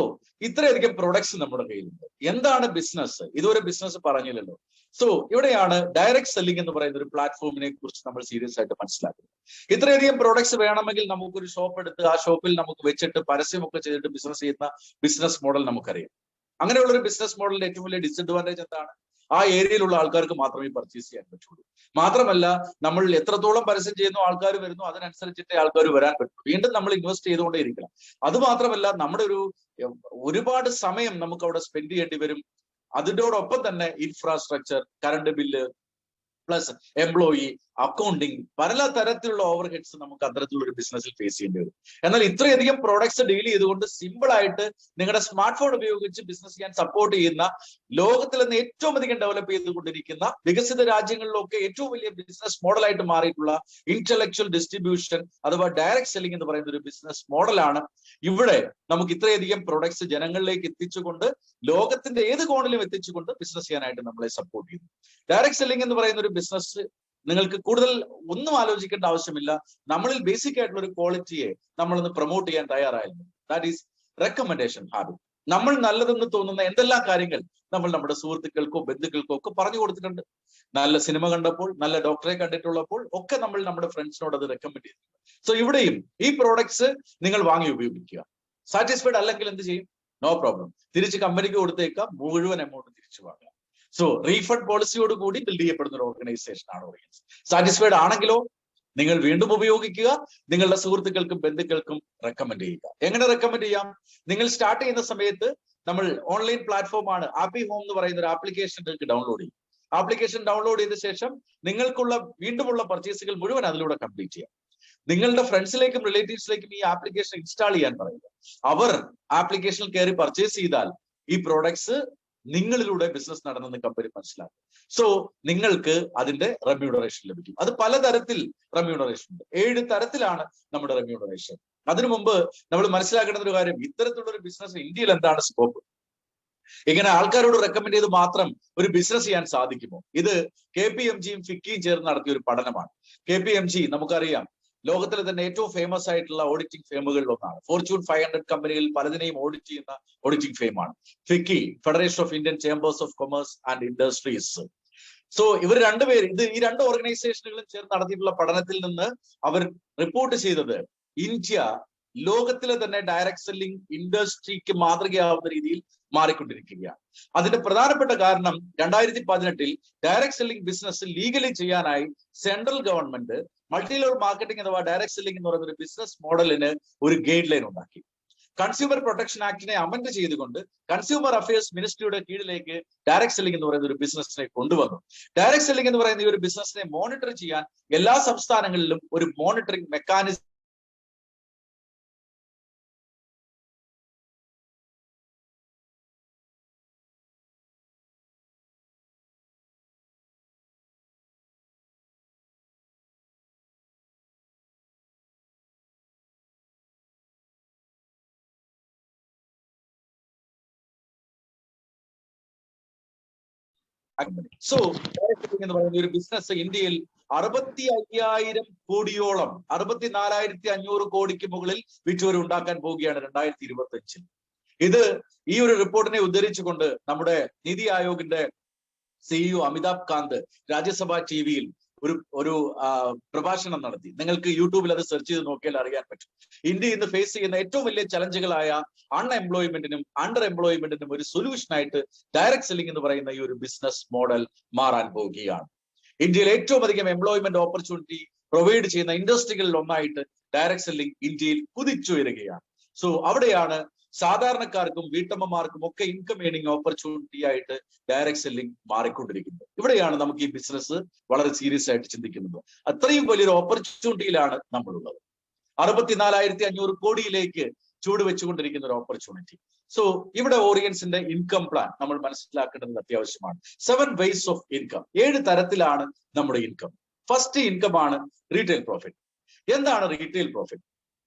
Speaker 1: ഇത്രയധികം പ്രൊഡക്ട്സ് നമ്മുടെ കയ്യിലുണ്ട്. എന്താണ് ബിസിനസ്? ഇതൊരു ബിസിനസ് പറഞ്ഞില്ലല്ലോ. സോ ഇവിടെയാണ് ഡയറക്ട് സെല്ലിംഗ് എന്ന് പറയുന്ന ഒരു പ്ലാറ്റ്ഫോമിനെ കുറിച്ച് നമ്മൾ സീരിയസ് ആയിട്ട് മനസ്സിലാക്കുന്നത്. ഇത്രയധികം പ്രൊഡക്ട്സ് വേണമെങ്കിൽ നമുക്കൊരു ഷോപ്പ് എടുത്ത് ആ ഷോപ്പിൽ നമുക്ക് വെച്ചിട്ട് പരസ്യമൊക്കെ ചെയ്തിട്ട് ബിസിനസ് ചെയ്യുന്ന ബിസിനസ് മോഡൽ നമുക്കറിയാം. അങ്ങനെയുള്ള ഒരു ബിസിനസ് മോഡലിന്റെ ഏറ്റവും വലിയ ഡിസഡ്വാൻറ്റേജ് എന്താണ്? ആ ഏരിയയിലുള്ള ആൾക്കാർക്ക് മാത്രമേ പർച്ചേസ് ചെയ്യാൻ പറ്റുള്ളൂ. മാത്രമല്ല നമ്മൾ എത്രത്തോളം പരസ്യം ചെയ്യുന്നു, ആൾക്കാർ വരുന്നു, അതിനനുസരിച്ചിട്ടേ ആൾക്കാർ വരാൻ പറ്റുള്ളൂ. വീണ്ടും നമ്മൾ ഇൻവെസ്റ്റ് ചെയ്തുകൊണ്ടേ ഇരിക്കണം. അത് മാത്രമല്ല നമ്മുടെ ഒരുപാട് സമയം നമുക്ക് അവിടെ സ്പെൻഡ് ചെയ്യേണ്ടി വരും. അതിനോടൊപ്പം തന്നെ infrastructure, current bill, plus employee, accounting, പല തരത്തിലുള്ള ഓവർ ഹെഡ്സ് നമുക്ക് അത്തരത്തിലുള്ള ഒരു ബിസിനസ്സിൽ ഫേസ് ചെയ്യേണ്ടി വരും. എന്നാൽ ഇത്രയധികം പ്രോഡക്ട്സ് ഡീൽ ചെയ്തുകൊണ്ട് സിമ്പിൾ ആയിട്ട് നിങ്ങളുടെ സ്മാർട്ട് ഫോൺ ഉപയോഗിച്ച് ബിസിനസ് ചെയ്യാൻ സപ്പോർട്ട് ചെയ്യുന്ന, ലോകത്തിൽ നിന്ന് ഏറ്റവും അധികം ഡെവലപ്പ് ചെയ്തുകൊണ്ടിരിക്കുന്ന വികസിത രാജ്യങ്ങളിലൊക്കെ ഏറ്റവും വലിയ ബിസിനസ് മോഡലായിട്ട് മാറിയിട്ടുള്ള ഇന്റലക്ച്വൽ ഡിസ്ട്രിബ്യൂഷൻ അഥവാ ഡയറക്ട് സെല്ലിംഗ് എന്ന് പറയുന്ന ഒരു ബിസിനസ് മോഡലാണ്. ഇവിടെ നമുക്ക് ഇത്രയധികം പ്രൊഡക്ട്സ് ജനങ്ങളിലേക്ക് എത്തിച്ചുകൊണ്ട്, ലോകത്തിന്റെ ഏത് കോണിലും എത്തിച്ചുകൊണ്ട് ബിസിനസ് ചെയ്യാനായിട്ട് നമ്മളെ സപ്പോർട്ട് ചെയ്യുന്നു. ഡയറക്ട് സെല്ലിംഗ് എന്ന് പറയുന്ന ഒരു ബിസിനസ് നിങ്ങൾക്ക് കൂടുതൽ ഒന്നും ആലോചിക്കേണ്ട ആവശ്യമില്ല. നമ്മളിൽ ബേസിക് ആയിട്ടുള്ള ഒരു ക്വാളിറ്റിയെ നമ്മളൊന്ന് പ്രൊമോട്ട് ചെയ്യാൻ തയ്യാറായിരുന്നു. That is recommendation habit. നമ്മൾ നല്ലതെന്ന് തോന്നുന്ന എന്തെല്ലാം കാര്യങ്ങൾ നമ്മൾ നമ്മുടെ സുഹൃത്തുക്കൾക്കോ ബന്ധുക്കൾക്കോ ഒക്കെ പറഞ്ഞു കൊടുത്തിട്ടുണ്ട്. നല്ല സിനിമ കണ്ടപ്പോൾ, നല്ല ഡോക്ടറെ കണ്ടിട്ടുള്ളപ്പോൾ ഒക്കെ നമ്മൾ നമ്മുടെ ഫ്രണ്ട്സിനോട് അത് റെക്കമെൻഡ് ചെയ്തിട്ടുണ്ട്. സോ ഇവിടെയും ഈ പ്രോഡക്ട്സ് നിങ്ങൾ വാങ്ങി ഉപയോഗിക്കുക. സാറ്റിസ്ഫൈഡ് അല്ലെങ്കിൽ എന്ത് ചെയ്യും? നോ പ്രോബ്ലം, തിരിച്ച് കമ്പനിക്ക് കൊടുത്തേക്കാം, മുഴുവൻ എമൗണ്ട് തിരിച്ചു വാങ്ങാം. സോ റീഫണ്ട് പോളിസിയോട് കൂടി ബിൽഡ് ചെയ്യപ്പെടുന്ന ഒരു ഓർഗനൈസേഷൻ ആണ് ഓറിയൻസ്. സാറ്റിസ്ഫൈഡ് ആണെങ്കിലോ നിങ്ങൾ വീണ്ടും ഉപയോഗിക്കുക, നിങ്ങളുടെ സുഹൃത്തുക്കൾക്കും ബന്ധുക്കൾക്കും റെക്കമെൻഡ് ചെയ്യുക. എങ്ങനെ റെക്കമെൻഡ് ചെയ്യാം? നിങ്ങൾ സ്റ്റാർട്ട് ചെയ്യുന്ന സമയത്ത് നമ്മൾ ഓൺലൈൻ പ്ലാറ്റ്ഫോം ആണ് ആപ്പി ഹോം എന്ന് പറയുന്ന ഒരു ആപ്ലിക്കേഷൻ നിങ്ങൾക്ക് ഡൗൺലോഡ് ചെയ്യും. ആപ്ലിക്കേഷൻ ഡൗൺലോഡ് ചെയ്ത ശേഷം നിങ്ങൾക്കുള്ള വീണ്ടുമുള്ള പർച്ചേസുകൾ മുഴുവൻ അതിലൂടെ കംപ്ലീറ്റ് ചെയ്യാം. നിങ്ങളുടെ ഫ്രണ്ട്സിലേക്കും റിലേറ്റീവ്സിലേക്കും ഈ ആപ്ലിക്കേഷൻ ഇൻസ്റ്റാൾ ചെയ്യാൻ പറയുക. അവർ ആപ്ലിക്കേഷനിൽ കയറി പർച്ചേസ് ചെയ്താൽ ഈ പ്രോഡക്ട്സ് നിങ്ങളിലൂടെ ബിസിനസ് നടന്നെന്ന് കമ്പനി മനസ്സിലാക്കും. സോ നിങ്ങൾക്ക് അതിന്റെ റെമ്യൂണറേഷൻ ലഭിക്കും. അത് പലതരത്തിൽ റെമ്യൂണറേഷൻ ഉണ്ട്. 7 തരത്തിലാണ് നമ്മുടെ റെമ്യൂണറേഷൻ. അതിനു മുമ്പ് നമ്മൾ മനസ്സിലാക്കേണ്ട ഒരു കാര്യം, ഇത്തരത്തിലുള്ള ഒരു ബിസിനസ് ഇന്ത്യയിൽ എന്താണ് സ്കോപ്പ്? ഇങ്ങനെ ആൾക്കാരോട് റെക്കമെൻഡ് ചെയ്ത് മാത്രം ഒരു ബിസിനസ് ചെയ്യാൻ സാധിക്കുമോ? ഇത് KPMGയും ഫിക്കിയും ചേർന്ന് നടത്തിയ ഒരു പഠനമാണ്. KPMG നമുക്കറിയാം ലോകത്തിലെ തന്നെ ഏറ്റവും ഫേമസ് ആയിട്ടുള്ള ഓഡിറ്റിംഗ് ഫേമുകളിൽ ഒന്നാണ്. ഫോർച്യൂൺ 500 കമ്പനികളിൽ പലതിനെയും ഓഡിറ്റ് ചെയ്യുന്ന ഓഡിറ്റിംഗ് ഫേമാണ്. FICCI, federation of Indian chambers of commerce and industries. So ഇവർ രണ്ടുപേരും, ഈ 2 ഓർഗനൈസേഷനുകളും ചേർന്ന് നടത്തിയിട്ടുള്ള പഠനത്തിൽ നിന്ന് അവർ റിപ്പോർട്ട് ചെയ്തത്, ഇന്ത്യ ലോകത്തിലെ തന്നെ ഡയറക്ട് സെല്ലിംഗ് ഇൻഡസ്ട്രിക്ക് മാതൃകയാവുന്ന രീതിയിൽ മാറിക്കൊണ്ടിരിക്കുകയാണ്. അതിന്റെ പ്രധാനപ്പെട്ട കാരണം 2018 ഡയറക്ട് സെല്ലിംഗ് ബിസിനസ് ലീഗലി ചെയ്യാനായി central government multi level marketing അഥവാ ഡയറക്ട് സെല്ലിംഗ് എന്ന് പറയുന്ന ഒരു ബിസിനസ് മോഡലിന് ഒരു ഗൈഡ് ലൈൻ ഉണ്ടാക്കി. കൺസ്യൂമർ പ്രൊട്ടക്ഷൻ ആക്ടിനെ അമെൻഡ് ചെയ്തുകൊണ്ട് കൺസ്യൂമർ അഫയേഴ്സ് മിനിസ്ട്രിയുടെ കീഴിലേക്ക് ഡയറക്ട് സെല്ലിംഗ് എന്ന് പറയുന്ന ഒരു ബിസിനസിനെ കൊണ്ടുവന്നു. ഡയറക്ട് സെല്ലിംഗ് എന്ന് പറയുന്ന ഈ ഒരു ബിസിനസിനെ മോണിറ്റർ ചെയ്യാൻ എല്ലാ സംസ്ഥാനങ്ങളിലും ഒരു മോണിറ്ററിംഗ് മെക്കാനിസം സോ എന്ന് പറയുന്ന ഒരു ബിസിനസ് ഇന്ത്യയിൽ 65,000 കോടിയോളം, 64,500 കോടിക്ക് മുകളിൽ വിറ്റുവരെ ഉണ്ടാക്കാൻ പോവുകയാണ് 2025. ഇത് ഈ ഒരു റിപ്പോർട്ടിനെ ഉദ്ധരിച്ചുകൊണ്ട് നമ്മുടെ നീതി ആയോഗിന്റെ CEO അമിതാഭ് കാന്ത് രാജ്യസഭ ടിവിയിൽ ഒരു പ്രഭാഷണം നടത്തി. നിങ്ങൾക്ക് യൂട്യൂബിൽ അത് സെർച്ച് ചെയ്ത് നോക്കിയാൽ അറിയാൻ പറ്റും. ഇന്ത്യ ഇന്ന് ഫേസ് ചെയ്യുന്ന ഏറ്റവും വലിയ ചലഞ്ചുകളായ അൺഎംപ്ലോയ്മെന്റിനും അണ്ടർ എംപ്ലോയ്മെന്റിനും ഒരു സൊല്യൂഷനായിട്ട് ഡയറക്ട് സെല്ലിംഗ് എന്ന് പറയുന്ന ഈ ഒരു ബിസിനസ് മോഡൽ മാറാൻ പോവുകയാണ്. ഇന്ത്യയിൽ ഏറ്റവും അധികം എംപ്ലോയ്മെന്റ് ഓപ്പർച്യൂണിറ്റി പ്രൊവൈഡ് ചെയ്യുന്ന ഇൻഡസ്ട്രികളിൽ ഒന്നായിട്ട് ഡയറക്ട് സെല്ലിംഗ് ഇന്ത്യയിൽ കുതിച്ചുയരുകയാണ്. സോ അവിടെയാണ് സാധാരണക്കാർക്കും വീട്ടമ്മമാർക്കും ഒക്കെ ഇൻകം ഏണിംഗ് ഓപ്പർച്യൂണിറ്റി ആയിട്ട് ഡയറക്ട് സെല്ലിംഗ് മാറിക്കൊണ്ടിരിക്കുന്നത്. ഇവിടെയാണ് നമുക്ക് ഈ ബിസിനസ് വളരെ സീരിയസ് ആയിട്ട് ചിന്തിക്കുന്നത്. അത്രയും വലിയൊരു ഓപ്പർച്യൂണിറ്റിയിലാണ് നമ്മളുള്ളത്. 64,500 കോടിയിലേക്ക് ചൂട് വെച്ചുകൊണ്ടിരിക്കുന്ന ഒരു ഓപ്പർച്യൂണിറ്റി. സോ ഇവിടെ ഓറിയൻസിന്റെ ഇൻകം പ്ലാൻ നമ്മൾ മനസ്സിലാക്കേണ്ടത് അത്യാവശ്യമാണ്. 7 ways ഓഫ് ഇൻകം, 7 തരത്തിലാണ് നമ്മുടെ ഇൻകം. ഫസ്റ്റ് ഇൻകം ആണ് റീറ്റെയിൽ പ്രോഫിറ്റ്. എന്താണ് റീറ്റെയിൽ പ്രോഫിറ്റ്?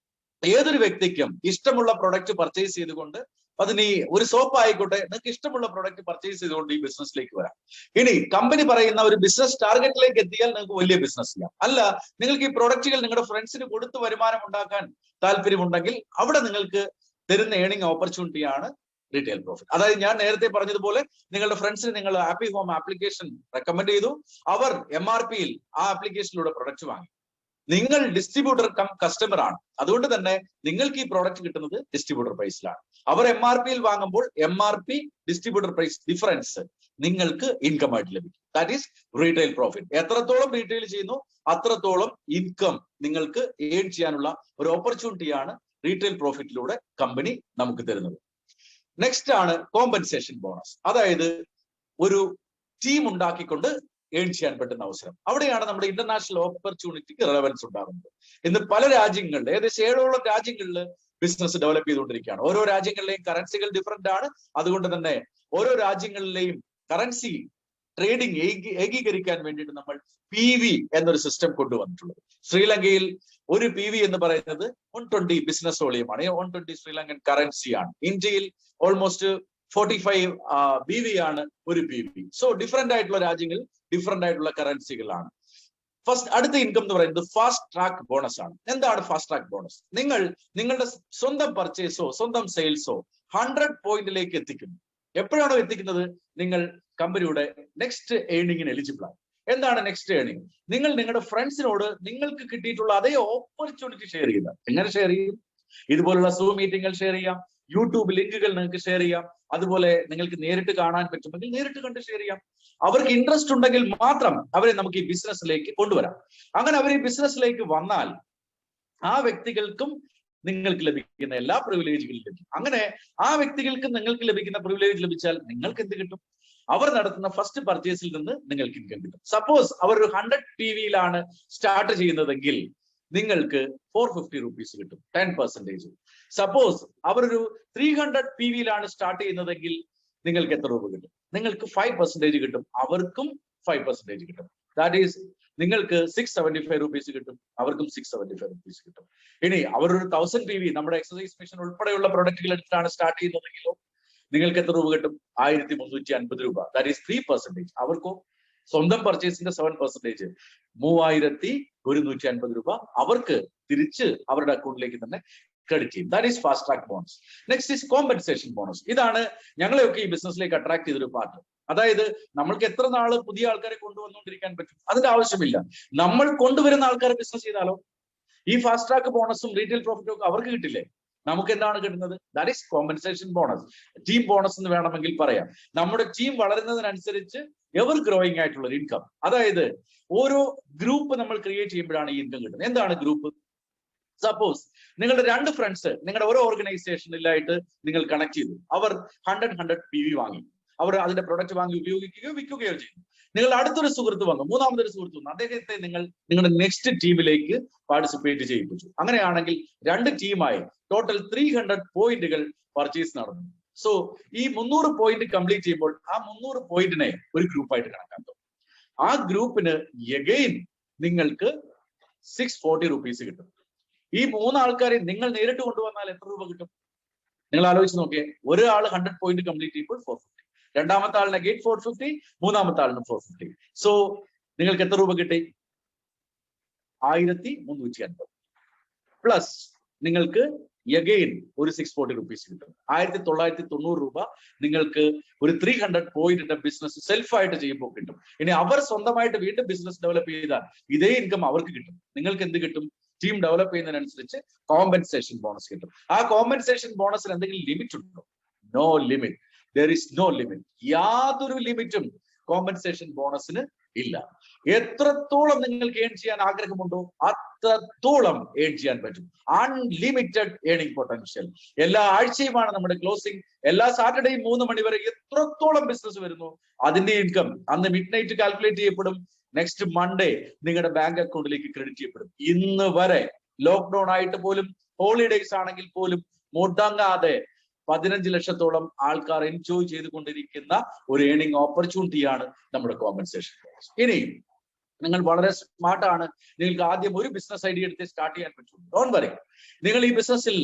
Speaker 1: ഏതൊരു വ്യക്തിക്കും ഇഷ്ടമുള്ള പ്രൊഡക്റ്റ് പർച്ചേസ് ചെയ്തുകൊണ്ട്, അതിന് ഒരു സോപ്പ് ആയിക്കോട്ടെ, നിങ്ങൾക്ക് ഇഷ്ടമുള്ള പ്രൊഡക്റ്റ് പർച്ചേസ് ചെയ്തുകൊണ്ട് ഈ ബിസിനസ്സിലേക്ക് വരാം. ഇനി കമ്പനി പറയുന്ന ഒരു ബിസിനസ് ടാർഗറ്റിലേക്ക് എത്തിയാൽ നിങ്ങൾക്ക് വലിയ ബിസിനസ് ചെയ്യാം. അല്ല, നിങ്ങൾക്ക് ഈ പ്രൊഡക്റ്റുകൾ നിങ്ങളുടെ ഫ്രണ്ട്സിന് കൊടുത്ത് വരുമാനം ഉണ്ടാക്കാൻ താല്പര്യമുണ്ടെങ്കിൽ അവിടെ നിങ്ങൾക്ക് തരുന്ന ഏണിംഗ് ഓപ്പർച്യൂണിറ്റിയാണ് റീറ്റെയിൽ പ്രോഫിറ്റ്. അതായത് ഞാൻ നേരത്തെ പറഞ്ഞതുപോലെ നിങ്ങളുടെ ഫ്രണ്ട്സിന് നിങ്ങൾ ഹാപ്പി ഹോം ആപ്ലിക്കേഷൻ റെക്കമെൻഡ് ചെയ്തു, അവർ MRPയിൽ ആ ആപ്ലിക്കേഷനിലൂടെ പ്രൊഡക്റ്റ് വാങ്ങി. നിങ്ങൾ ഡിസ്ട്രിബ്യൂട്ടർ കം കസ്റ്റമർ ആണ്, അതുകൊണ്ട് തന്നെ നിങ്ങൾക്ക് ഈ പ്രോഡക്റ്റ് കിട്ടുന്നത് ഡിസ്ട്രിബ്യൂട്ടർ പ്രൈസിലാണ്. അവർ MRPയിൽ വാങ്ങുമ്പോൾ MRP ഡിസ്ട്രിബ്യൂട്ടർ പ്രൈസ് ഡിഫറൻസ് നിങ്ങൾക്ക് ഇൻകം ആയിട്ട് ലഭിക്കും. That is retail profit. എത്രത്തോളം റീറ്റെയിൽ ചെയ്യുന്നു അത്രത്തോളം ഇൻകം നിങ്ങൾക്ക് ഏൺ ചെയ്യാനുള്ള ഒരു ഓപ്പർച്യൂണിറ്റിയാണ് റീറ്റെയിൽ പ്രോഫിറ്റിലൂടെ കമ്പനി നമുക്ക് തരുന്നത്. നെക്സ്റ്റ് ആണ് കോമ്പൻസേഷൻ ബോണസ്. അതായത് ഒരു ടീം ഉണ്ടാക്കിക്കൊണ്ട് ഏൺ ചെയ്യാൻ പറ്റുന്ന അവസരം. അവിടെയാണ് നമ്മുടെ ഇന്റർനാഷണൽ ഓപ്പർച്യൂണിറ്റിക്ക് റെലവൻസ് ഉണ്ടാകുന്നത്. ഇന്ന് പല രാജ്യങ്ങളിൽ, ഏകദേശം 7ഓളം രാജ്യങ്ങളിൽ ബിസിനസ് ഡെവലപ്പ് ചെയ്തുകൊണ്ടിരിക്കുകയാണ്. ഓരോ രാജ്യങ്ങളിലെയും കറൻസികൾ ഡിഫറെന്റ് ആണ്. അതുകൊണ്ട് തന്നെ ഓരോ രാജ്യങ്ങളിലെയും കറൻസി ട്രേഡിംഗ് ഏകീകരിക്കാൻ വേണ്ടിയിട്ട് നമ്മൾ PV എന്നൊരു സിസ്റ്റം കൊണ്ടുവന്നിട്ടുള്ളത്. ശ്രീലങ്കയിൽ ഒരു PV എന്ന് പറയുന്നത് 120 ബിസിനസ് വോളിയമാണ്, 120 ശ്രീലങ്കൻ കറൻസിയാണ്. ഇന്ത്യയിൽ ഓൾമോസ്റ്റ് 45 BV ആണ് ഒരു PV. സോ ഡിഫറെന്റ് ആയിട്ടുള്ള രാജ്യങ്ങളിൽ ഡിഫറെന്റ് ആയിട്ടുള്ള കറൻസികളാണ്. അടുത്ത ഇൻകം എന്ന് പറയുന്നത് ഫാസ്റ്റ് ട്രാക്ക് ബോണസ് ആണ്. എന്താണ് ഫാസ്റ്റ് ട്രാക്ക് ബോണസ്? നിങ്ങളുടെ സ്വന്തം പർച്ചേസോ സ്വന്തം സെയിൽസോ 100 പോയിന്റിലേക്ക് എത്തിക്കുന്നു. എപ്പോഴാണോ എത്തിക്കുന്നത്? നിങ്ങൾ കമ്പനിയുടെ നെക്സ്റ്റ് ഏണിംഗിന് എലിജിബിൾ ആണ്. എന്താണ് നെക്സ്റ്റ് ഏണിംഗ്? നിങ്ങൾ നിങ്ങളുടെ ഫ്രണ്ട്സിനോട് നിങ്ങൾക്ക് കിട്ടിയിട്ടുള്ള അതേ ഓപ്പർച്യൂണിറ്റി ഷെയർ ചെയ്യുക. എങ്ങനെ ഷെയർ ചെയ്യും? ഇതുപോലുള്ള സൂം മീറ്റിംഗുകൾ ഷെയർ ചെയ്യാം, യൂട്യൂബ് ലിങ്കുകൾ നിങ്ങൾക്ക് ഷെയർ ചെയ്യാം, അതുപോലെ നിങ്ങൾക്ക് നേരിട്ട് കാണാൻ പറ്റുമെങ്കിൽ നേരിട്ട് കണ്ട് ഷെയർ ചെയ്യാം. അവർക്ക് ഇൻട്രസ്റ്റ് ഉണ്ടെങ്കിൽ മാത്രം അവരെ നമുക്ക് ഈ ബിസിനസ്സിലേക്ക് കൊണ്ടുവരാം. അങ്ങനെ അവർ ഈ ബിസിനസ്സിലേക്ക് വന്നാൽ ആ വ്യക്തികൾക്കും നിങ്ങൾക്ക് ലഭിക്കുന്ന എല്ലാ പ്രിവിലേജുകളും ലഭിക്കും. അങ്ങനെ ആ വ്യക്തികൾക്ക് നിങ്ങൾക്ക് ലഭിക്കുന്ന പ്രിവിലേജ് ലഭിച്ചാൽ നിങ്ങൾക്ക് എന്ത് കിട്ടും? അവർ നടത്തുന്ന ഫസ്റ്റ് പർച്ചേസിൽ നിന്ന് നിങ്ങൾക്ക് ഇൻകം കിട്ടും. സപ്പോസ് അവർ ഒരു 100 PVയിലാണ് സ്റ്റാർട്ട് ചെയ്യുന്നതെങ്കിൽ നിങ്ങൾക്ക് 450 rupees കിട്ടും, 10%. സപ്പോസ് അവരൊരു 300 PVയിലാണ് സ്റ്റാർട്ട് ചെയ്യുന്നതെങ്കിൽ നിങ്ങൾക്ക് എത്ര രൂപ കിട്ടും? നിങ്ങൾക്ക് 5% കിട്ടും, അവർക്കും 5% കിട്ടും. ദാറ്റ് ഈസ് നിങ്ങൾക്ക് 675 rupees കിട്ടും, അവർക്കും 675 rupees കിട്ടും. ഇനി അവരൊരു 1000 PV നമ്മുടെ എക്സസൈസ് മെഷീൻ ഉൾപ്പെടെയുള്ള പ്രൊഡക്റ്റുകൾ എടുത്തിട്ടാണ് സ്റ്റാർട്ട് ചെയ്യുന്നതെങ്കിലോ നിങ്ങൾക്ക് എത്ര രൂപ കിട്ടും? 1350 രൂപ. That is 3%. അവർക്കോ സ്വന്തം പർച്ചേസിന്റെ 7%, 3150 രൂപ അവർക്ക് തിരിച്ച് അവരുടെ അക്കൗണ്ടിലേക്ക് തന്നെ ക്രെഡിറ്റ് ചെയ്യും. That is fast track bonus. Next is compensation bonus. ഇതാണ് ഞങ്ങളെയൊക്കെ ഈ ബിസിനസ്സിലേക്ക് അട്രാക്ട് ചെയ്തൊരു പാർട്ട്. അതായത് നമ്മൾക്ക് എത്ര നാള് പുതിയ ആൾക്കാരെ കൊണ്ടുവന്നുകൊണ്ടിരിക്കാൻ പറ്റും? അതിന്റെ ആവശ്യമില്ല. നമ്മൾ കൊണ്ടുവരുന്ന ആൾക്കാരെ ബിസിനസ് ചെയ്താലോ? ഈ ഫാസ്റ്റ് ട്രാക്ക് ബോണസും റീറ്റെയിൽ പ്രോഫിറ്റും ഒക്കെ അവർക്ക് കിട്ടില്ലേ? നമുക്ക് എന്താണ് കിട്ടുന്നത്? That is compensation bonus, team bonus എന്ന് വേണമെങ്കിൽ പറയാം. നമ്മുടെ ടീം വളരുന്നതിനനുസരിച്ച് എവർ ഗ്രോയിങ് ആയിട്ടുള്ള ഒരു ഇൻകം. അതായത് ഓരോ ഗ്രൂപ്പ് നമ്മൾ ക്രിയേറ്റ് ചെയ്യുമ്പോഴാണ് ഈ ഇൻകം കിട്ടുന്നത്. എന്താണ് ഗ്രൂപ്പ്? സപ്പോസ് നിങ്ങളുടെ 2 ഫ്രണ്ട്സ് നിങ്ങളുടെ ഓരോ ഓർഗനൈസേഷനിലായിട്ട് നിങ്ങൾ കണക്ട് ചെയ്തു. അവർ 100 PV വാങ്ങി, അവർ അതിന്റെ പ്രൊഡക്റ്റ് വാങ്ങി ഉപയോഗിക്കുകയോ വിൽക്കുകയോ ചെയ്തു. നിങ്ങൾ അടുത്തൊരു സുഹൃത്ത് വന്നു, മൂന്നാമതൊരു സുഹൃത്ത് വന്നു, അദ്ദേഹത്തെ നിങ്ങൾ നിങ്ങളുടെ നെക്സ്റ്റ് ടീമിലേക്ക് പാർട്ടിസിപ്പേറ്റ് ചെയ്യിപ്പിച്ചു. അങ്ങനെയാണെങ്കിൽ 2 ടീമായി ടോട്ടൽ 300 പോയിന്റുകൾ പർച്ചേസ് നടന്നു. സോ ഈ 300 പോയിന്റ് കംപ്ലീറ്റ് ചെയ്യുമ്പോൾ ആ 300 പോയിന്റിനെ ഒരു ഗ്രൂപ്പായിട്ട് കണക്കാക്കും. ആ ഗ്രൂപ്പിന് എഗെയിൻ നിങ്ങൾക്ക് 640 rupees കിട്ടും. ഈ 3 ആൾക്കാരെ നിങ്ങൾ നേരിട്ട് കൊണ്ടുവന്നാൽ എത്ര രൂപ കിട്ടും? നിങ്ങൾ ആലോചിച്ച് നോക്കിയേ. ഒരാൾ 100 പോയിന്റ് കംപ്ലീറ്റ് ചെയ്യുമ്പോൾ 450, രണ്ടാമത്തെ ആളിന് അഗെയിൻ 450, മൂന്നാമത്തെ ആളിന് 450. സോ നിങ്ങൾക്ക് എത്ര രൂപ കിട്ടി? 1350 പ്ലസ് നിങ്ങൾക്ക് എഗെയിൻ ഒരു 640 rupees കിട്ടും. 1990 രൂപ നിങ്ങൾക്ക് ഒരു 300 പോയിന്റിന്റെ ബിസിനസ് സെൽഫായിട്ട് ചെയ്യുമ്പോൾ കിട്ടും. ഇനി അവർ സ്വന്തമായിട്ട് വീണ്ടും ബിസിനസ് ഡെവലപ്പ് ചെയ്താൽ ഇതേ ഇൻകം അവർക്ക് കിട്ടും. നിങ്ങൾക്ക് എന്ത് കിട്ടും? ടീം ഡെവലപ്പ് ചെയ്യുന്നതിനനുസരിച്ച് കോമ്പൻസേഷൻ ബോണസ് കിട്ടും. ആ കോമ്പൻസേഷൻ ബോണസിന് എന്തെങ്കിലും ലിമിറ്റ് ഉണ്ടോ? No limit. There is no limit. യാതൊരു ലിമിറ്റും കോമ്പൻസേഷൻ ബോണസിന് ഇല്ല. എത്രത്തോളം നിങ്ങൾക്ക് ഏൺ ചെയ്യാൻ ആഗ്രഹമുണ്ടോ അത്രത്തോളം ഏൺ ചെയ്യാൻ പറ്റും. Unlimited earning potential. എല്ലാ ആഴ്ചയുമാണ് നമ്മുടെ ക്ലോസിംഗ്. എല്ലാ സാറ്റർഡേയും 3 മണി വരെ എത്രത്തോളം ബിസിനസ് വരുന്നു അതിന്റെ ഇൻകം അന്ന് മിഡ് നൈറ്റ് കാൽക്കുലേറ്റ് ചെയ്യപ്പെടും. നെക്സ്റ്റ് മൺഡേ നിങ്ങളുടെ ബാങ്ക് അക്കൗണ്ടിലേക്ക് ക്രെഡിറ്റ് ചെയ്യപ്പെടും. ഇന്ന് വരെ ലോക്ക്ഡൌൺ ആയിട്ട് പോലും ഹോളിഡേയ്സ് ആണെങ്കിൽ പോലും മുടങ്ങാതെ 15 ലക്ഷത്തോളം ആൾക്കാർ എൻജോയ് ചെയ്തുകൊണ്ടിരിക്കുന്ന ഒരു ഏണിംഗ് ഓപ്പർച്യൂണിറ്റിയാണ് നമ്മുടെ കോമ്പൻസേഷൻ ബോണസ്. ഇനി നിങ്ങൾ വളരെ സ്മാർട്ടാണ്, നിങ്ങൾക്ക് ആദ്യം ഒരു ബിസിനസ് ഐഡിയ എടുത്ത് സ്റ്റാർട്ട് ചെയ്യാൻ പറ്റും. Don't worry. നിങ്ങൾ ഈ ബിസിനസ്സിൽ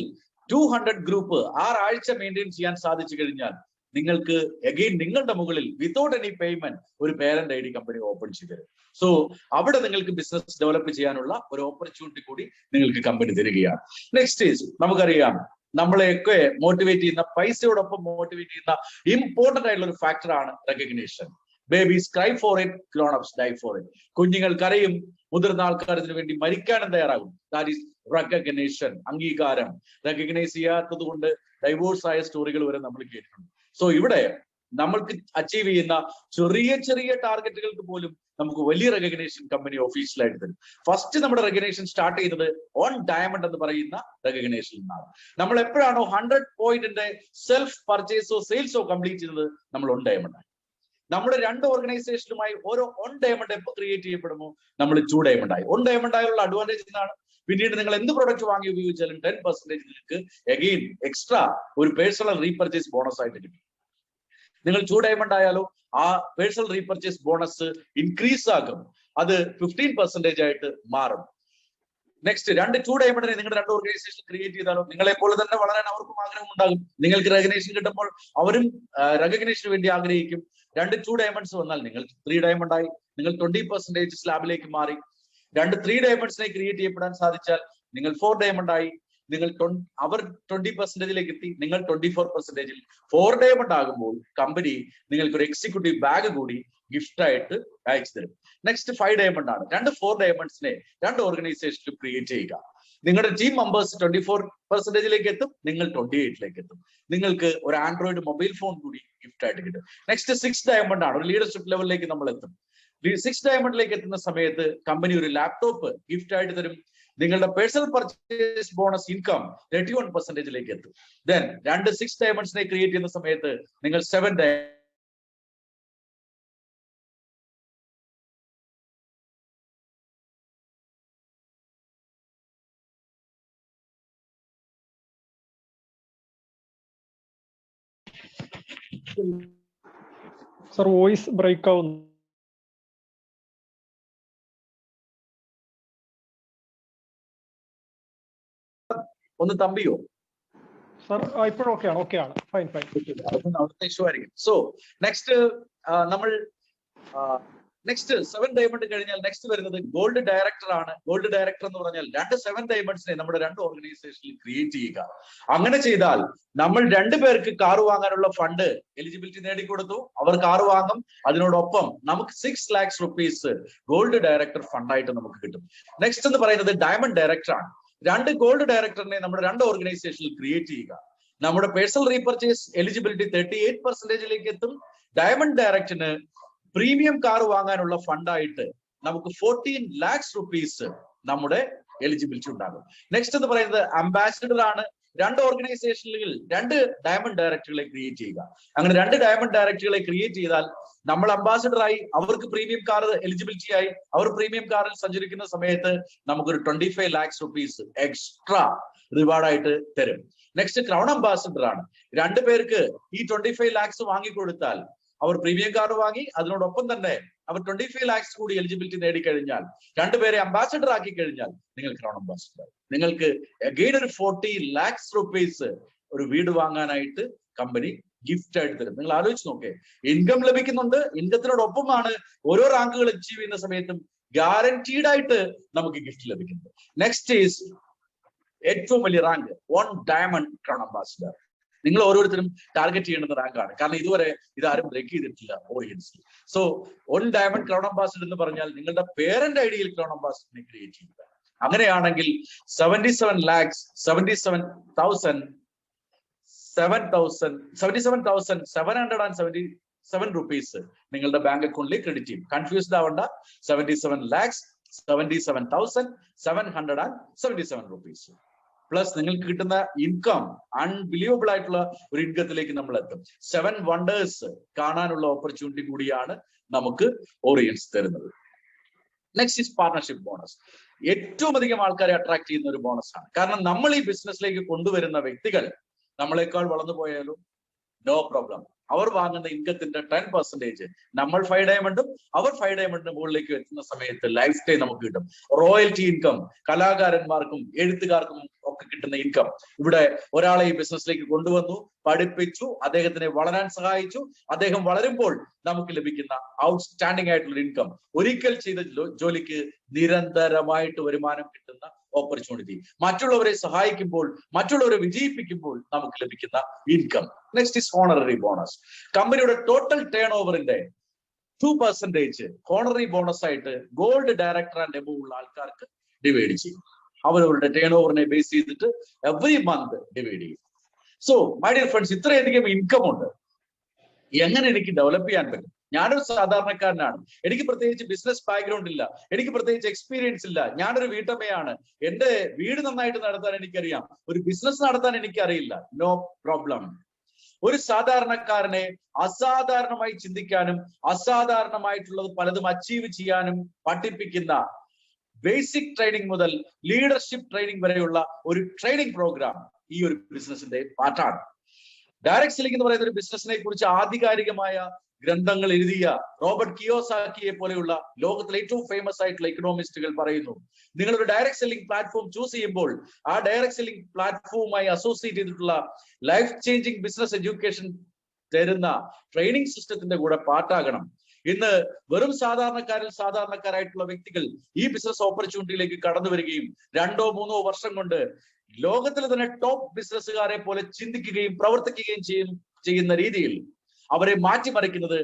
Speaker 1: 200 ഗ്രൂപ്പ് 6 ആഴ്ച മെയിൻറ്റെയിൻ ചെയ്യാൻ സാധിച്ചു കഴിഞ്ഞാൽ നിങ്ങൾക്ക് അഗെയിൻ നിങ്ങളുടെ മുകളിൽ വിതൗട്ട് എനി പേയ്മെന്റ് ഒരു parent I D company open ചെയ്ത് തരും. സോ അവിടെ നിങ്ങൾക്ക് ബിസിനസ് ഡെവലപ്പ് ചെയ്യാനുള്ള ഒരു ഓപ്പർച്യൂണിറ്റി കൂടി നിങ്ങൾക്ക് കമ്പനി തരികയാണ്. നെക്സ്റ്റ് ഈസ്, നമുക്കറിയാം നമ്മളെയൊക്കെ മോട്ടിവേറ്റ് ചെയ്യുന്ന, പൈസയോടൊപ്പം മോട്ടിവേറ്റ് ചെയ്യുന്ന ഇമ്പോർട്ടന്റ് ആയിട്ടുള്ള ഒരു ഫാക്ടറാണ് recognition. Babies cry for it, grown ups die for it. കുഞ്ഞുങ്ങൾ കരയും, മുതിർന്ന ആൾക്കാർ ഇതിനു വേണ്ടി മരിക്കാനും തയ്യാറാകും. ദാറ്റ് ഈസ് റെക്കഗ്നീഷൻ, അംഗീകാരം. റെക്കഗ്നൈസ് ചെയ്യാത്തത് കൊണ്ട് ഡൈവോഴ്സ് ആയ സ്റ്റോറികൾ വരെ നമ്മൾ കേട്ടിട്ടുണ്ട്. സോ ഇവിടെ നമ്മൾക്ക് അച്ചീവ് ചെയ്യുന്ന ചെറിയ ചെറിയ ടാർഗറ്റുകൾക്ക് പോലും നമുക്ക് വലിയ റെക്കഗ്നേഷൻ കമ്പനി ഒഫീഷ്യലായിട്ട് തരും. ഫസ്റ്റ് നമ്മുടെ റെക്കഗ്നേഷൻ സ്റ്റാർട്ട് ചെയ്യുന്നത് ഓൺ ഡയമണ്ട് എന്ന് പറയുന്ന റെക്കഗ്നേഷനിൽ നിന്നാണ്. നമ്മൾ എപ്പോഴാണോ 100 പോയിന്റിന്റെ സെൽഫ് പർച്ചേസോ സെയിൽസോ കംപ്ലീറ്റ് ചെയ്തത്, നമ്മൾ ഓൺ ഡയമണ്ട് ആയി. നമ്മുടെ 2 ഓർഗനൈസേഷനുമായി ഓരോ ഓൺ ഡയമണ്ട് എപ്പോൾ ക്രിയേറ്റ് ചെയ്യപ്പെടുമോ നമ്മൾ 2 ഡയമണ്ട് ആയി. ഓൺ ഡയമണ്ട് ആയുള്ള അഡ്വാൻറ്റേജ് എന്താണ്? പിന്നീട് നിങ്ങൾ എന്ത് പ്രൊഡക്റ്റ് വാങ്ങി ഉപയോഗിച്ചാലും 10% നിങ്ങൾക്ക് അഗെയിൻ എക്സ്ട്രാ ഒരു പേഴ്സണൽ റീപർച്ചേസ് ബോണസ് ആയിട്ട് കിട്ടും. നിങ്ങൾ 2 ഡയമണ്ട് ആയാലോ ആ പേഴ്സണൽ റീപർച്ചേസ് ബോണസ് ഇൻക്രീസ് ആകും, അത് 15% ആയിട്ട് മാറും. നെക്സ്റ്റ് 2 ഡയമണ്ടിനെ നിങ്ങളുടെ 2 ഓർഗനൈസേഷൻ ക്രിയേറ്റ് ചെയ്താലോ നിങ്ങളെ പോലെ തന്നെ വളരാൻ അവർക്കും ആഗ്രഹം ഉണ്ടാകും. നിങ്ങൾക്ക് റെക്കഗ്നേഷൻ കിട്ടുമ്പോൾ അവരും റെക്കഗ്നേഷന് വേണ്ടി ആഗ്രഹിക്കും. 2 ഡയമണ്ട്സ് വന്നാൽ നിങ്ങൾ 3 ഡയമണ്ട് ആയി, നിങ്ങൾ 20% സ്ലാബിലേക്ക് മാറി. 3 ഡയമണ്ട്സിനെ ക്രിയേറ്റ് ചെയ്യപ്പെടാൻ സാധിച്ചാൽ നിങ്ങൾ 4 ഡയമണ്ട് ആയി, നിങ്ങൾ അവർ 20%ലേക്ക് എത്തി, നിങ്ങൾ 24%. 4 ഡയമണ്ട് ആകുമ്പോൾ കമ്പനി നിങ്ങൾക്ക് ഒരു എക്സിക്യൂട്ടീവ് ബാഗ് കൂടി ഗിഫ്റ്റ് ആയിട്ട് അയച്ചു തരും. നെക്സ്റ്റ് 5 ഡയമണ്ട് ആണ്. 4 ഡയമണ്ട്സിനെ 2 ഓർഗനൈസേഷനിലും ക്രിയേറ്റ് ചെയ്യുക. നിങ്ങളുടെ ടീം മെമ്പേഴ്സ് 24%ലേക്ക് എത്തും, നിങ്ങൾ 28ലേക്ക് എത്തും. നിങ്ങൾക്ക് ഒരു ആൻഡ്രോയിഡ് മൊബൈൽ ഫോൺ കൂടി ഗിഫ്റ്റ് ആയിട്ട് കിട്ടും. നെക്സ്റ്റ് 6 ഡയമണ്ട് ആണ്. ഒരു ലീഡർഷിപ്പ് ലെവലിലേക്ക് നമ്മൾ എത്തും. 6 ഡയമണ്ടിലേക്ക് എത്തുന്ന സമയത്ത് കമ്പനി ഒരു ലാപ്ടോപ്പ് ഗിഫ്റ്റ് ആയിട്ട് തരും. നിങ്ങളുടെ പേഴ്സണൽ പർച്ചേസ് ബോണസ് ഇൻകം 31%ലേക്ക് എത്തും. ദെൻ 6 ഡയമണ്ട്സിനെ ക്രിയേറ്റ് ചെയ്യുന്ന സമയത്ത് നിങ്ങൾ 7
Speaker 2: സർ വോയിസ് ബ്രേക്ക് ആവുന്നു.
Speaker 1: ഒന്ന് തമ്പിയോ
Speaker 2: സർ? ഇപ്പോഴും ഓക്കെയാണ്. ഫൈൻ.
Speaker 1: അവിടുത്തെ ഇഷ്യൂ ആയിരിക്കും. സോ നെക്സ്റ്റ് നമ്മൾ നെക്സ്റ്റ് 7 ഡയമണ്ട് കഴിഞ്ഞാൽ നെക്സ്റ്റ് വരുന്നത് ഗോൾഡ് ഡയറക്ടർ ആണ്. ഗോൾഡ് ഡയറക്ടർ എന്ന് പറഞ്ഞാൽ 7 ഡയമണ്ട്സിനെ നമ്മുടെ 2 ഓർഗനൈസേഷനിൽ ക്രിയേറ്റ് ചെയ്യുക. അങ്ങനെ ചെയ്താൽ നമ്മൾ 2 പേർക്ക് കാർ വാങ്ങാനുള്ള ഫണ്ട് എലിജിബിലിറ്റി നേടിക്കൊടുത്തു. അവർ കാർ വാങ്ങും. അതിനോടൊപ്പം നമുക്ക് 6 lakhs rupees ഗോൾഡ് ഡയറക്ടർ ഫണ്ടായിട്ട് നമുക്ക് കിട്ടും. നെക്സ്റ്റ് എന്ന് പറയുന്നത് ഡയമണ്ട് ഡയറക്ടർ ആണ്. 2 ഗോൾഡ് ഡയറക്ടറിനെ നമ്മുടെ 2 ഓർഗനൈസേഷനിൽ ക്രിയേറ്റ് ചെയ്യുക. നമ്മുടെ പേഴ്സണൽ റീപർച്ചേസ് എലിജിബിലിറ്റി 38%ലേക്ക് എത്തും. ഡയമണ്ട് ഡയറക്ടറിന് പ്രീമിയം കാർ വാങ്ങാനുള്ള ഫണ്ടായിട്ട് നമുക്ക് 14 lakhs rupees നമ്മുടെ എലിജിബിലിറ്റി ഉണ്ടാകും. നെക്സ്റ്റ് എന്ന് പറയുന്നത് അംബാസിഡർ ആണ്. 2 ഓർഗനൈസേഷനുകളിൽ 2 ഡയമണ്ട് ഡയറക്ടറുകളെ ക്രിയേറ്റ് ചെയ്യുക. അങ്ങനെ 2 ഡയമണ്ട് ഡയറക്ടറുകളെ ക്രിയേറ്റ് ചെയ്താൽ നമ്മൾ അംബാസിഡറായി, അവർക്ക് പ്രീമിയം കാർ എലിജിബിലിറ്റി ആയി. അവർ പ്രീമിയം കാറിൽ സഞ്ചരിക്കുന്ന സമയത്ത് നമുക്കൊരു 25 lakhs rupees എക്സ്ട്രാ റിവാർഡായിട്ട് തരും. നെക്സ്റ്റ് ക്രൗൺ അംബാസിഡർ ആണ്. 2 പേർക്ക് ഈ 25 lakhs വാങ്ങിക്കൊടുത്താൽ അവർ പ്രീമിയം കാർ വാങ്ങി, അതിനോടൊപ്പം തന്നെ അവർ 25 lakhs കൂടി എലിജിബിലിറ്റി നേടിക്കഴിഞ്ഞാൽ 2 പേരെ അംബാസിഡർ ആക്കി കഴിഞ്ഞാൽ നിങ്ങൾ ക്രൗൺ അംബാസിഡർ. നിങ്ങൾക്ക് അഗെയിൻ ഒരു 40 lakhs rupees ഒരു വീട് വാങ്ങാനായിട്ട് കമ്പനി ഗിഫ്റ്റ് ആയിട്ട് തരും. നിങ്ങൾ ആലോചിച്ച് നോക്കേ, ഇൻകം ലഭിക്കുന്നുണ്ട്. ഇൻകത്തിനോടൊപ്പമാണ് ഓരോ റാങ്കുകൾ അച്ചീവ് ചെയ്യുന്ന സമയത്തും ഗ്യാരണ്ടീഡ് ആയിട്ട് നമുക്ക് ഗിഫ്റ്റ് ലഭിക്കുന്നത്. നെക്സ്റ്റ് ഈസ് ഏറ്റവും വലിയ റാങ്ക് 1 ഡയമണ്ട് ക്രൗൺ അംബാസിഡർ. നിങ്ങൾ ഓരോരുത്തരും ടാർഗറ്റ് ചെയ്യേണ്ടുന്ന റാങ്കാണ്. കാരണം ഇതുവരെ ഇതാരും ബ്രേക്ക് ചെയ്തിട്ടില്ല ഓഡിയൻസിൽ. സോ 1 ഡയമണ്ട് ക്രൗൺ അംബാസിഡർ എന്ന് പറഞ്ഞാൽ നിങ്ങളുടെ പേരന്റ് ഐഡിയിൽ ക്രൗൺ അംബാസിഡറിനെ ക്രിയേറ്റ് ചെയ്യുക. അങ്ങനെയാണെങ്കിൽ 77,777 rupees നിങ്ങളുടെ ബാങ്ക് അക്കൗണ്ടിലേക്ക് ക്രെഡിറ്റ് ചെയ്യും. കൺഫ്യൂസ്ഡ് ആവണ്ട. 77,77,777 rupees പ്ലസ് നിങ്ങൾക്ക് കിട്ടുന്ന ഇൻകം അൺബിലീവബിൾ ആയിട്ടുള്ള ഒരു ഇൻകത്തിലേക്ക് നമ്മൾ എത്തും. 7 വണ്ടേഴ്സ് കാണാനുള്ള ഓപ്പർച്യൂണിറ്റി കൂടിയാണ് നമുക്ക് ഓറിയൻസ് തരുന്നത്. Next is partnership bonus. ഏറ്റവും അധികം ആൾക്കാരെ അട്രാക്ട് ചെയ്യുന്ന ഒരു ബോണസ് ആണ്. കാരണം നമ്മൾ ഈ ബിസിനസ്സിലേക്ക് കൊണ്ടുവരുന്ന വ്യക്തികൾ നമ്മളെക്കാൾ വളർന്നു പോയാലും നോ പ്രോബ്ലം, അവർ വാങ്ങുന്ന ഇൻകത്തിന്റെ 10% നമ്മൾ 5 ഡയമണ്ടും അവർ 5 ഡയമണ്ടിന് മുകളിലേക്ക് എത്തുന്ന സമയത്ത് ലൈഫ് സ്റ്റൈ നമുക്ക് കിട്ടും. റോയൽറ്റി ഇൻകം, കലാകാരന്മാർക്കും എഴുത്തുകാർക്കും ഒക്കെ കിട്ടുന്ന ഇൻകം. ഇവിടെ ഒരാളെ ഈ ബിസിനസ്സിലേക്ക് കൊണ്ടുവന്നു, പഠിപ്പിച്ചു, അദ്ദേഹത്തിനെ വളരാൻ സഹായിച്ചു. അദ്ദേഹം വളരുമ്പോൾ നമുക്ക് ലഭിക്കുന്ന ഔട്ട്സ്റ്റാൻഡിംഗ് ആയിട്ടുള്ള ഇൻകം, ഒരിക്കൽ ചെയ്ത ജോലിക്ക് നിരന്തരമായിട്ട് വരുമാനം കിട്ടുന്ന ഓപ്പർച്യൂണിറ്റി, മറ്റുള്ളവരെ സഹായിക്കുമ്പോൾ, മറ്റുള്ളവരെ വിജയിപ്പിക്കുമ്പോൾ നമുക്ക് ലഭിക്കുന്ന income. Next is honorary bonus. കമ്പനിയുടെ ടോട്ടൽ ടേൺ ഓവറിന്റെ 2% ഹോണററി ബോണസ് ആയിട്ട് ഗോൾഡ് ഡയറക്ടർ ആൻഡ് എബോവ് ഉള്ള ആൾക്കാർക്ക് ഡിവൈഡ് ചെയ്യും. അവരവരുടെ ടേൺ ഓവറിനെ ബേസ് ചെയ്തിട്ട് എവറി മന്ത് ഡിവൈഡ് ചെയ്യും. സോ മൈ ഡിയർ ഫ്രണ്ട്സ്, ഇത്രയധികം ഇൻകം ഉണ്ട്. എങ്ങനെ എനിക്ക് ഡെവലപ്പ് ചെയ്യാൻ പറ്റും? ഞാനൊരു സാധാരണക്കാരനാണ്, എനിക്ക് പ്രത്യേകിച്ച് ബിസിനസ് ബാക്ക്ഗ്രൗണ്ട് ഇല്ല, എനിക്ക് പ്രത്യേകിച്ച് എക്സ്പീരിയൻസ് ഇല്ല, ഞാനൊരു വീട്ടമ്മയാണ്, എന്റെ വീട് നന്നായിട്ട് നടത്താൻ എനിക്കറിയാം, ഒരു ബിസിനസ് നടത്താൻ എനിക്കറിയില്ല. No problem. ഒരു സാധാരണക്കാരനെ അസാധാരണമായി ചിന്തിക്കാനും അസാധാരണമായിട്ടുള്ളത് പലതും അച്ചീവ് ചെയ്യാനും പഠിപ്പിക്കുന്ന ബേസിക് ട്രെയിനിങ് മുതൽ ലീഡർഷിപ്പ് ട്രെയിനിങ് വരെയുള്ള ഒരു ട്രെയിനിങ് പ്രോഗ്രാം ഈ ഒരു ബിസിനസിന്റെ പാർട്ടാണ്. ഡയറക്ട് സെല്ലിംഗ് എന്ന് പറയുന്ന ഒരു ബിസിനസിനെ കുറിച്ച് ആധികാരികമായ ഗ്രന്ഥങ്ങൾ എഴുതിയ റോബർട്ട് കിയോസാക്കിയെ പോലെയുള്ള ലോകത്തിലെ ഏറ്റവും ഫേമസ് ആയിട്ടുള്ള ഇക്കണോമിസ്റ്റുകൾ പറയുന്നു, നിങ്ങളൊരു ഡയറക്ട് സെല്ലിംഗ് പ്ലാറ്റ്ഫോം ചൂസ് ചെയ്യുമ്പോൾ ആ ഡയറക്ട് സെല്ലിംഗ് പ്ലാറ്റ്ഫോമുമായി അസോസിയേറ്റ് ചെയ്തിട്ടുള്ള ലൈഫ് ചേഞ്ചിങ് ബിസിനസ് എഡ്യൂക്കേഷൻ തരുന്ന ട്രെയിനിങ് സിസ്റ്റത്തിന്റെ കൂടെ പാർട്ടാകണം. ഇന്ന് വെറും സാധാരണക്കാരായിട്ടുള്ള വ്യക്തികൾ ഈ ബിസിനസ് ഓപ്പർച്യൂണിറ്റിയിലേക്ക് കടന്നു വരികയും 2-3 വർഷം കൊണ്ട് ലോകത്തിലെ തന്നെ ടോപ്പ് ബിസിനസ്സുകാരെ പോലെ ചിന്തിക്കുകയും പ്രവർത്തിക്കുകയും ചെയ്യുന്ന രീതിയിൽ അവരെ മാറ്റിമറിക്കുന്നത്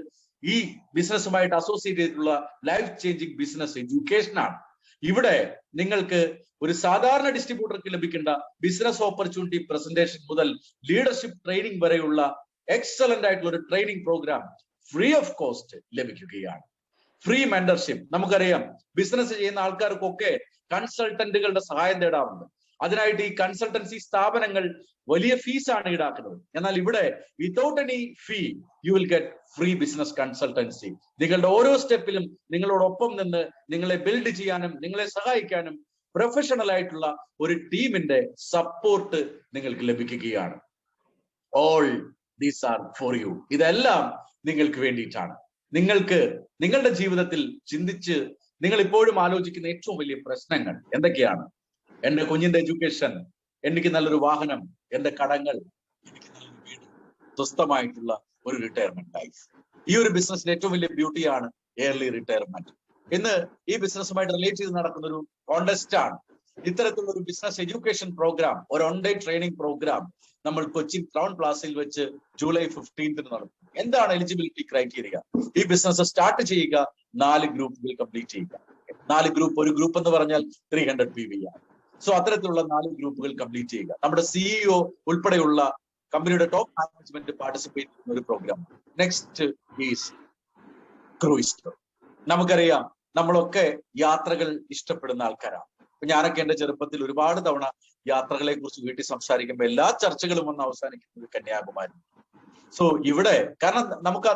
Speaker 1: ഈ ബിസിനസ്സുമായിട്ട് അസോസിയേറ്റ് ചെയ്തിട്ടുള്ള ലൈഫ് ചേഞ്ചിങ് ബിസിനസ് എഡ്യൂക്കേഷൻ ആണ്. ഇവിടെ നിങ്ങൾക്ക് ഒരു സാധാരണ ഡിസ്ട്രിബ്യൂട്ടർക്ക് ലഭിക്കേണ്ട ബിസിനസ് ഓപ്പർച്യൂണിറ്റി പ്രസന്റേഷൻ മുതൽ ലീഡർഷിപ്പ് ട്രെയിനിങ് വരെയുള്ള എക്സലന്റ് ആയിട്ടുള്ള ഒരു training programme free of cost ലഭിക്കുകയാണ്. Free mentorship. നമുക്കറിയാം, ബിസിനസ് ചെയ്യുന്ന ആൾക്കാർക്കൊക്കെ കൺസൾട്ടന്റുകളുടെ സഹായം തേടാറുണ്ട്. അതിനായിട്ട് ഈ കൺസൾട്ടൻസി സ്ഥാപനങ്ങൾ വലിയ ഫീസാണ് ഈടാക്കുന്നത്. എന്നാൽ ഇവിടെ without any fee you will get free business consultancy. നിങ്ങളുടെ ഓരോ സ്റ്റെപ്പിലും നിങ്ങളോടൊപ്പം നിന്ന് നിങ്ങളെ ബിൽഡ് ചെയ്യാനും നിങ്ങളെ സഹായിക്കാനും പ്രൊഫഷണൽ ആയിട്ടുള്ള ഒരു ടീമിന്റെ സപ്പോർട്ട് നിങ്ങൾക്ക് ലഭിക്കുകയാണ്. All these are for you. ഇതെല്ലാം നിങ്ങൾക്ക് വേണ്ടിയിട്ടാണ്. നിങ്ങൾക്ക് നിങ്ങളുടെ ജീവിതത്തിൽ ചിന്തിച്ച് നിങ്ങൾ ഇപ്പോഴും ആലോചിക്കുന്ന ഏറ്റവും വലിയ പ്രശ്നങ്ങൾ എന്തൊക്കെയാണ്? എന്റെ കുഞ്ഞിന്റെ എഡ്യൂക്കേഷൻ, എനിക്ക് നല്ലൊരു വാഹനം, എന്റെ കടങ്ങൾ, എനിക്ക് നല്ലൊരു വീട്, സ്വസ്ഥമായിട്ടുള്ള ഒരു റിട്ടയർമെന്റ് ലൈഫ്. ഈ ഒരു ബിസിനസിന്റെ ഏറ്റവും വലിയ ബ്യൂട്ടിയാണ് എയർലി റിട്ടയർമെന്റ്. ഇന്ന് ഈ ബിസിനസ്സുമായിട്ട് റിലേറ്റ് ചെയ്ത് നടക്കുന്ന ഒരു കോണ്ടസ്റ്റ് ആണ്. ഇത്തരത്തിലുള്ള ഒരു ബിസിനസ് എഡ്യൂക്കേഷൻ പ്രോഗ്രാം, ഒരു 1 day ട്രെയിനിങ് പ്രോഗ്രാം നമ്മൾ കൊച്ചി ക്രൗൺ പ്ലാസയിൽ വെച്ച് ജൂലൈ 15 നടത്തും. എന്താണ് എലിജിബിലിറ്റി ക്രൈറ്റീരിയ? ഈ ബിസിനസ് സ്റ്റാർട്ട് ചെയ്യുക, 4 ഗ്രൂപ്പുകൾ കംപ്ലീറ്റ് ചെയ്യുക. 4 ഗ്രൂപ്പ്, ഒരു ഗ്രൂപ്പ് എന്ന് പറഞ്ഞാൽ 300 PV ആണ്. സോ അത്തരത്തിലുള്ള 4 ഗ്രൂപ്പുകൾ കംപ്ലീറ്റ് ചെയ്യുക. നമ്മുടെ CEO ഉൾപ്പെടെയുള്ള കമ്പനിയുടെ ടോപ്പ് മാനേജ്മെന്റ് പാർട്ടിസിപ്പേറ്റ് ചെയ്യുന്ന ഒരു programme. Next is cruise trip. നമുക്കറിയാം, നമ്മളൊക്കെ യാത്രകൾ ഇഷ്ടപ്പെടുന്ന ആൾക്കാരാണ്. ഞാനൊക്കെ എന്റെ ചെറുപ്പത്തിൽ ഒരുപാട് തവണ യാത്രകളെ കുറിച്ച് വീട്ടിൽ സംസാരിക്കുമ്പോൾ എല്ലാ ചർച്ചകളും വന്ന് അവസാനിക്കുന്നത് കന്യാകുമാരി. സോ ഇവിടെ കാരണം നമുക്ക്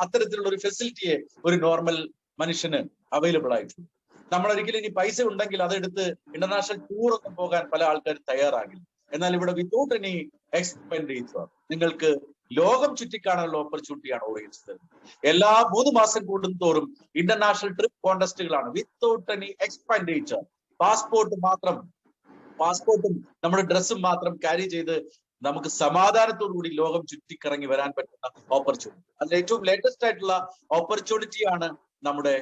Speaker 1: അത്തരത്തിലുള്ള ഒരു ഫെസിലിറ്റിയെ ഒരു നോർമൽ മനുഷ്യന് അവൈലബിൾ ആയിട്ടുണ്ട്. നമ്മളൊരിക്കലും ഇനി പൈസ ഉണ്ടെങ്കിൽ അതെടുത്ത് ഇന്റർനാഷണൽ ടൂർ ഒന്നും പോകാൻ പല ആൾക്കാരും തയ്യാറാകില്ല. എന്നാൽ ഇവിടെ വിത്തൗട്ട് എനി എക്സ്പെൻഡിച്ചർ നിങ്ങൾക്ക് ലോകം ചുറ്റിക്കാണുള്ള ഓപ്പർച്യൂണിറ്റിയാണ് ഓറിയൻസ് തരുന്നത്. എല്ലാ 3 മാസം കൂടുന്തോറും ഇന്റർനാഷണൽ ട്രിപ്പ് കോണ്ടസ്റ്റുകളാണ് വിത്തൗട്ട് എനി എക്സ്പെൻഡിച്ചർ. പാസ്പോർട്ടും നമ്മുടെ ഡ്രസ്സും മാത്രം ക്യാരി ചെയ്ത് നമുക്ക് സമാധാനത്തോടുകൂടി ലോകം ചുറ്റിക്കറങ്ങി വരാൻ പറ്റുന്ന ഓപ്പർച്യൂണിറ്റി. അതിൽ ഏറ്റവും ലേറ്റസ്റ്റ് ആയിട്ടുള്ള ഓപ്പർച്യൂണിറ്റിയാണ് നമ്മുടെ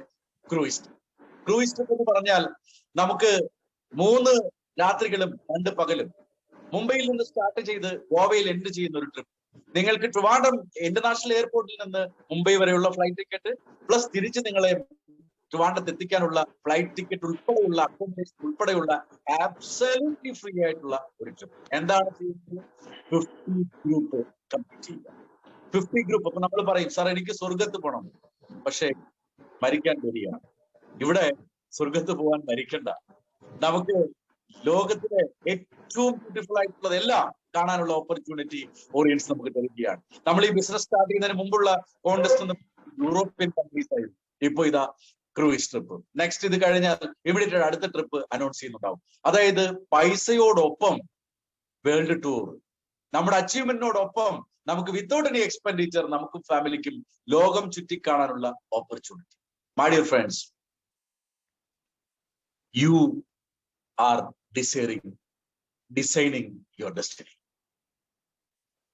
Speaker 1: ക്രൂയിസ് ട്രിപ്പ്. ക്രൂയിസ് ട്രിപ്പ് എന്ന് പറഞ്ഞാൽ നമുക്ക് 3 രാത്രികളും 2 പകലും മുംബൈയിൽ നിന്ന് സ്റ്റാർട്ട് ചെയ്ത് ഗോവയിൽ എൻഡ് ചെയ്യുന്ന ഒരു ട്രിപ്പ്. നിങ്ങൾക്ക് ട്രിവാൻഡ്രം ഇന്റർനാഷണൽ എയർപോർട്ടിൽ നിന്ന് മുംബൈ വരെയുള്ള ഫ്ലൈറ്റ് ടിക്കറ്റ് പ്ലസ് തിരിച്ച് നിങ്ങളെ ട്രിവാൻഡ്രത്ത് എത്തിക്കാനുള്ള ഫ്ലൈറ്റ് ടിക്കറ്റ് ഉൾപ്പെടെയുള്ള അക്കോമഡേഷൻ ഉൾപ്പെടെയുള്ള ആബ്സല്യൂട്ട്ലി ഫ്രീ ആയിട്ടുള്ള ഒരു ട്രിപ്പ്. എന്താണ് ചെയ്യുന്നത്? 50 ഗ്രൂപ്പ് കംപ്ലീറ്റ് ചെയ്യുക. 50 ഗ്രൂപ്പ്. അപ്പൊ നമ്മൾ പറയും, സാർ എനിക്ക് സ്വർഗത്ത് പോകണം, പക്ഷെ മരിക്കാൻ വരികയാണ്. ഇവിടെ സ്വർഗത്ത് പോകാൻ മരിക്കണ്ട. നമുക്ക് ലോകത്തിലെ ഏറ്റവും ബ്യൂട്ടിഫുൾ ആയിട്ടുള്ളതെല്ലാം കാണാനുള്ള ഓപ്പർച്യൂണിറ്റി ഓറിയൻസ് നമുക്ക് തരികയാണ്. നമ്മൾ ഈ ബിസിനസ് സ്റ്റാർട്ട് ചെയ്യുന്നതിന് മുമ്പുള്ള കോണ്ടസ്റ്റ് യൂറോപ്യൻ കൺട്രീസ് ആയിരുന്നു. ഇപ്പൊ ഇതാ ക്രൂയിസ് ട്രിപ്പ്. നെക്സ്റ്റ് ഇത് കഴിഞ്ഞാൽ ഇമ്മീഡിയറ്റ് അടുത്ത ട്രിപ്പ് അനൗൺസ് ചെയ്യുന്നുണ്ടാവും. അതായത് പൈസയോടൊപ്പം വേൾഡ് ടൂർ, നമ്മുടെ അച്ചീവ്മെന്റിനോടൊപ്പം നമുക്ക് വിത്തൗട്ട് എനി എക്സ്പെൻഡിച്ചർ നമുക്കും ഫാമിലിക്കും ലോകം ചുറ്റിക്കാണാനുള്ള opportunity. My dear friends, you are designing your destiny.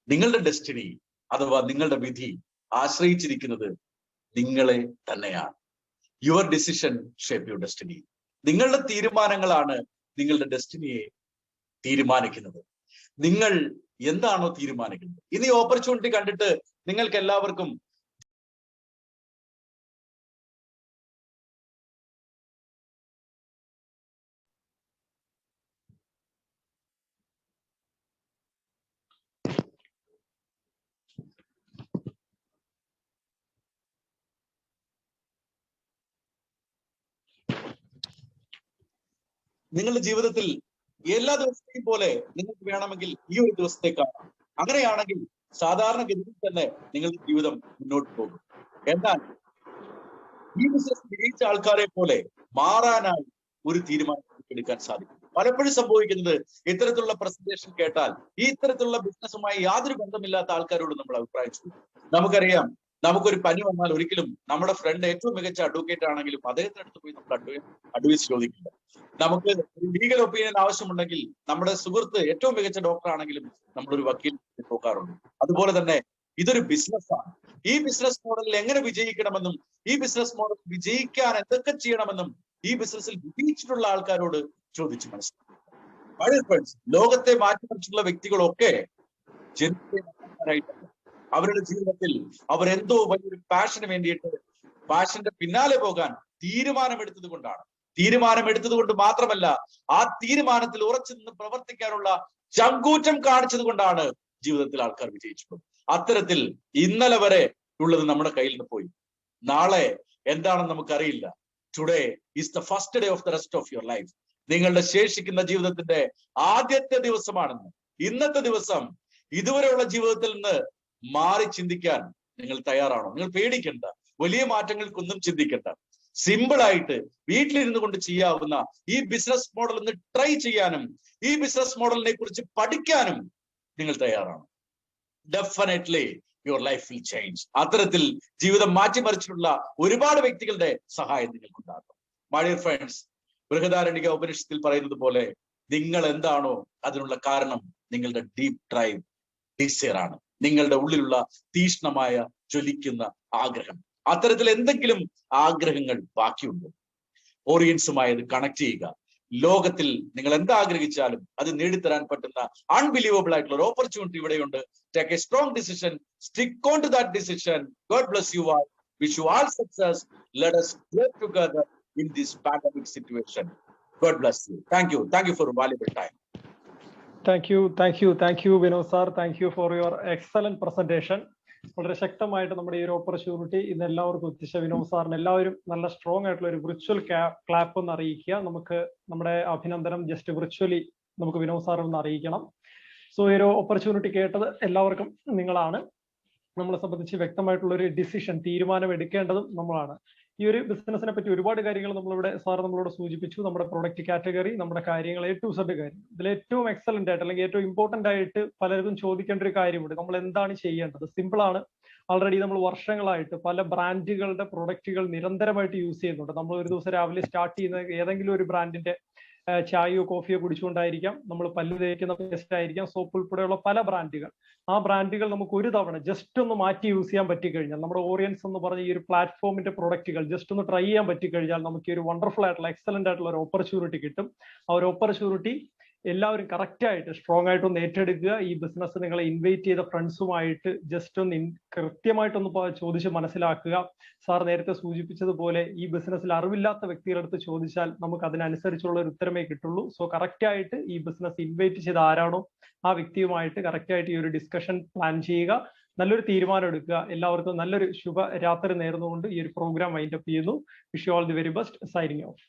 Speaker 1: നിങ്ങളുടെ ഡെസ്റ്റിനി അഥവാ നിങ്ങളുടെ വിധി ആശ്രയിച്ചിരിക്കുന്നത് നിങ്ങളെ തന്നെയാണ്. Your decision shape your destiny. നിങ്ങളുടെ തീരുമാനങ്ങളാണ് നിങ്ങളുടെ ഡെസ്റ്റിനിയെ തീരുമാനിക്കുന്നത്. നിങ്ങൾ എന്താണോ തീരുമാനിക്കുന്നത്. ഇനി ഓപ്പർച്യൂണിറ്റി കണ്ടിട്ട് നിങ്ങൾക്ക് എല്ലാവർക്കും നിങ്ങളുടെ ജീവിതത്തിൽ എല്ലാ ദിവസത്തെയും പോലെ നിങ്ങൾക്ക് വേണമെങ്കിൽ ഈ ഒരു ദിവസത്തെ കാണാം. അങ്ങനെയാണെങ്കിൽ സാധാരണഗതിയിൽ തന്നെ നിങ്ങളുടെ ജീവിതം മുന്നോട്ട് പോകും. എന്നാൽ ഈ ബിസിനസ് വിജയിച്ച ആൾക്കാരെ പോലെ മാറാനായി ഒരു തീരുമാനം എടുക്കാൻ സാധിക്കും. പലപ്പോഴും സംഭവിക്കുന്നത് ഇത്തരത്തിലുള്ള പ്രസന്റേഷൻ കേട്ടാൽ ഈ ഇത്തരത്തിലുള്ള ബിസിനസ്സുമായി യാതൊരു ബന്ധമില്ലാത്ത ആൾക്കാരോട് നമ്മൾ അഭിപ്രായം ചോദിക്കും. നമുക്കറിയാം, നമുക്കൊരു പനി വന്നാൽ ഒരിക്കലും നമ്മുടെ ഫ്രണ്ട് ഏറ്റവും മികച്ച അഡ്വക്കേറ്റ് ആണെങ്കിലും അദ്ദേഹത്തിന് അടുത്ത് പോയി നമ്മൾ അഡ്വൈസ് ചോദിക്കില്ല. നമുക്ക് ഒരു ലീഗൽ ഒപ്പീനിയൻ ആവശ്യമുണ്ടെങ്കിൽ നമ്മുടെ സുഹൃത്ത് ഏറ്റവും മികച്ച ഡോക്ടർ ആണെങ്കിലും നമ്മളൊരു വക്കീൽ നോക്കാറുണ്ട്. അതുപോലെ തന്നെ ഇതൊരു ബിസിനസ്സാണ്. ഈ ബിസിനസ് മോഡലിൽ എങ്ങനെ വിജയിക്കണമെന്നും ഈ ബിസിനസ് മോഡൽ വിജയിക്കാൻ എന്തൊക്കെ ചെയ്യണമെന്നും ഈ ബിസിനസ്സിൽ വിജയിച്ചിട്ടുള്ള ആൾക്കാരോട് ചോദിച്ചു മനസ്സിലാക്കും. ലോകത്തെ മാറ്റിമറിച്ചിട്ടുള്ള വ്യക്തികളൊക്കെ ജനങ്ങളായിട്ടല്ല, അവരുടെ ജീവിതത്തിൽ അവരെന്തോ വലിയൊരു പാഷന് വേണ്ടിയിട്ട് പാഷന്റെ പിന്നാലെ പോകാൻ തീരുമാനമെടുത്തത് കൊണ്ടാണ്. തീരുമാനമെടുത്തത് കൊണ്ട് മാത്രമല്ല, ആ തീരുമാനത്തിൽ ഉറച്ചു നിന്ന് പ്രവർത്തിക്കാനുള്ള ചങ്കൂറ്റം കാണിച്ചത് കൊണ്ടാണ് ജീവിതത്തിൽ ആൾക്കാർ വിജയിച്ചിട്ടുള്ളത്. അത്തരത്തിൽ ഇന്നലെ വരെ ഉള്ളത് നമ്മുടെ കയ്യിൽ നിന്ന് പോയി. നാളെ എന്താണെന്ന് നമുക്കറിയില്ല. Today is the first day of the rest of your life. നിങ്ങളുടെ ശേഷിക്കുന്ന ജീവിതത്തിന്റെ ആദ്യത്തെ ദിവസമാണെന്ന്. ഇന്നത്തെ ദിവസം ഇതുവരെയുള്ള ജീവിതത്തിൽ നിന്ന് മാറി ചിന്തിക്കാൻ നിങ്ങൾ തയ്യാറാണോ? നിങ്ങൾ പേടിക്കണ്ട, വലിയ മാറ്റങ്ങൾക്കൊന്നും ചിന്തിക്കണ്ട. സിമ്പിൾ ആയിട്ട് വീട്ടിലിരുന്നു കൊണ്ട് ചെയ്യാവുന്ന ഈ ബിസിനസ് മോഡൽ ഒന്ന് ട്രൈ ചെയ്യാനും ഈ ബിസിനസ് മോഡലിനെ കുറിച്ച് പഠിക്കാനും നിങ്ങൾ തയ്യാറാണ്. Definitely your life will change. അത്തരത്തിൽ ജീവിതം മാറ്റിമറിച്ചിട്ടുള്ള ഒരുപാട് വ്യക്തികളുടെ സഹായം നിങ്ങൾക്കുണ്ടാകും. മൈ ഡിയർ ഫ്രണ്ട്സ്, ബൃഹദാരണ്യക ഉപനിഷത്തിൽ പറയുന്നത് പോലെ നിങ്ങൾ എന്താണോ അതിനുള്ള കാരണം നിങ്ങളുടെ ഡീപ് ഡ്രൈവ് ഡിസയർ ആണ്. നിങ്ങളുടെ ഉള്ളിലുള്ള തീഷ്ണമായ ജ്വലിക്കുന്ന ആഗ്രഹം. അത്തരത്തിൽ എന്തെങ്കിലും ആഗ്രഹങ്ങൾ ബാക്കിയുണ്ട്, ഓറിയൻസുമായി അത് കണക്ട് ചെയ്യുക. ലോകത്തിൽ നിങ്ങൾ എന്താഗ്രഹിച്ചാലും അത് നേടിത്തരാൻ പറ്റുന്ന അൺബിലീവബിൾ ആയിട്ടുള്ള ഒരു ഓപ്പർച്യൂണിറ്റി ഇവിടെയുണ്ട്. Take a strong decision, stick on to that decision. God bless you all. Wish you all success. Let us grow together in this pandemic situation. God bless you. Thank you. Thank you for a valuable time.
Speaker 2: Thank you, Vinod sir. Thank you for your excellent presentation. വളരെ ശക്തമായിട്ട് നമ്മുടെ ഈ ഒരു ഓപ്പർച്യൂണിറ്റി ഇന്ന് എല്ലാവർക്കും എത്തിച്ച വിനോദ് സാറിന് എല്ലാവരും നല്ല സ്ട്രോങ് ആയിട്ടുള്ള ഒരു വിർച്വൽ ക്ലാപ്പ് ഒന്ന് അറിയിക്കുക. നമുക്ക് നമ്മുടെ അഭിനന്ദനം ജസ്റ്റ് വിർച്വലി നമുക്ക് വിനോദ് സാർ ഒന്ന് അറിയിക്കണം. സോ ഈ ഒരു ഓപ്പർച്യൂണിറ്റി കേട്ടത് എല്ലാവർക്കും നിങ്ങളാണ്. നമ്മളെ സംബന്ധിച്ച് വ്യക്തമായിട്ടുള്ള ഒരു ഡിസിഷൻ, തീരുമാനം എടുക്കേണ്ടതും നമ്മളാണ്. ഈ ഒരു ബിസിനസിനെ പറ്റി ഒരുപാട് കാര്യങ്ങൾ നമ്മളോട് സൂചിപ്പിച്ചു. നമ്മുടെ പ്രൊഡക്റ്റ് കാറ്റഗറി, നമ്മുടെ കാര്യങ്ങൾ, A to Z കാര്യം. ഇതിൽ ഏറ്റവും എക്സലന്റ് ആയിട്ട് അല്ലെങ്കിൽ ഏറ്റവും ഇമ്പോർട്ടന്റ് ആയിട്ട് പലർക്കും ചോദിക്കേണ്ട ഒരു കാര്യമുണ്ട്, നമ്മൾ എന്താണ് ചെയ്യേണ്ടത്? സിമ്പിൾ ആണ്. ഓൾറെഡി നമ്മൾ വർഷങ്ങളായിട്ട് പല ബ്രാൻഡുകളുടെ പ്രൊഡക്റ്റുകൾ നിരന്തരമായിട്ട് യൂസ് ചെയ്യുന്നുണ്ട്. നമ്മൾ ഒരു ദിവസം രാവിലെ സ്റ്റാർട്ട് ചെയ്യുന്ന ഏതെങ്കിലും ഒരു ബ്രാൻഡിന്റെ ചായയോ കോഫിയോ കുടിച്ചുകൊണ്ടായിരിക്കാം, നമ്മൾ പല്ല് തേക്കുന്ന പേസ്റ്റ് ആയിരിക്കാം, സോപ്പ് ഉൾപ്പെടെയുള്ള പല ബ്രാൻഡുകൾ. ആ ബ്രാൻഡുകൾ നമുക്ക് ഒരു തവണ ജസ്റ്റ് ഒന്ന് മാറ്റി യൂസ് ചെയ്യാൻ പറ്റിക്കഴിഞ്ഞാൽ, നമ്മുടെ ഓറിയൻസ് എന്ന് പറഞ്ഞ ഈ ഒരു പ്ലാറ്റ്ഫോമിന്റെ പ്രൊഡക്റ്റുകൾ ജസ്റ്റ് ഒന്ന് ട്രൈ ചെയ്യാൻ പറ്റിക്കഴിഞ്ഞാൽ നമുക്ക് ഈ ഒരു വണ്ടർഫുൾ ആയിട്ടുള്ള എക്സലന്റ് ആയിട്ടുള്ള ഒരു ഓപ്പർച്യൂണിറ്റി കിട്ടും. ആ ഒരു ഓപ്പർച്യൂണിറ്റി എല്ലാവരും കറക്റ്റ് ആയിട്ട് സ്ട്രോങ് ആയിട്ടൊന്ന് ഏറ്റെടുക്കുക. ഈ ബിസിനസ് നിങ്ങളെ ഇൻവൈറ്റ് ചെയ്ത ഫ്രണ്ട്സുമായിട്ട് ജസ്റ്റ് ഒന്ന് കൃത്യമായിട്ടൊന്ന് ചോദിച്ച് മനസ്സിലാക്കുക. സാർ നേരത്തെ സൂചിപ്പിച്ചതുപോലെ ഈ ബിസിനസ്സിൽ അറിവില്ലാത്ത വ്യക്തികളുടെ അടുത്ത് ചോദിച്ചാൽ നമുക്ക് അതിനനുസരിച്ചുള്ള ഒരു ഉത്തരമേ കിട്ടുള്ളൂ. സോ കറക്റ്റ് ആയിട്ട് ഈ ബിസിനസ് ഇൻവൈറ്റ് ചെയ്ത ആരാണോ ആ വ്യക്തിയുമായിട്ട് കറക്റ്റ് ആയിട്ട് ഈ ഒരു ഡിസ്കഷൻ പ്ലാൻ ചെയ്യുക. നല്ലൊരു തീരുമാനം എടുക്കുക. എല്ലാവർക്കും നല്ലൊരു ശുഭരാത്രി നേർന്നുകൊണ്ട് ഈ ഒരു പ്രോഗ്രാം വൈൻഡ് അപ്പ് ചെയ്യുന്നു. Wish you all the very best. Signing off.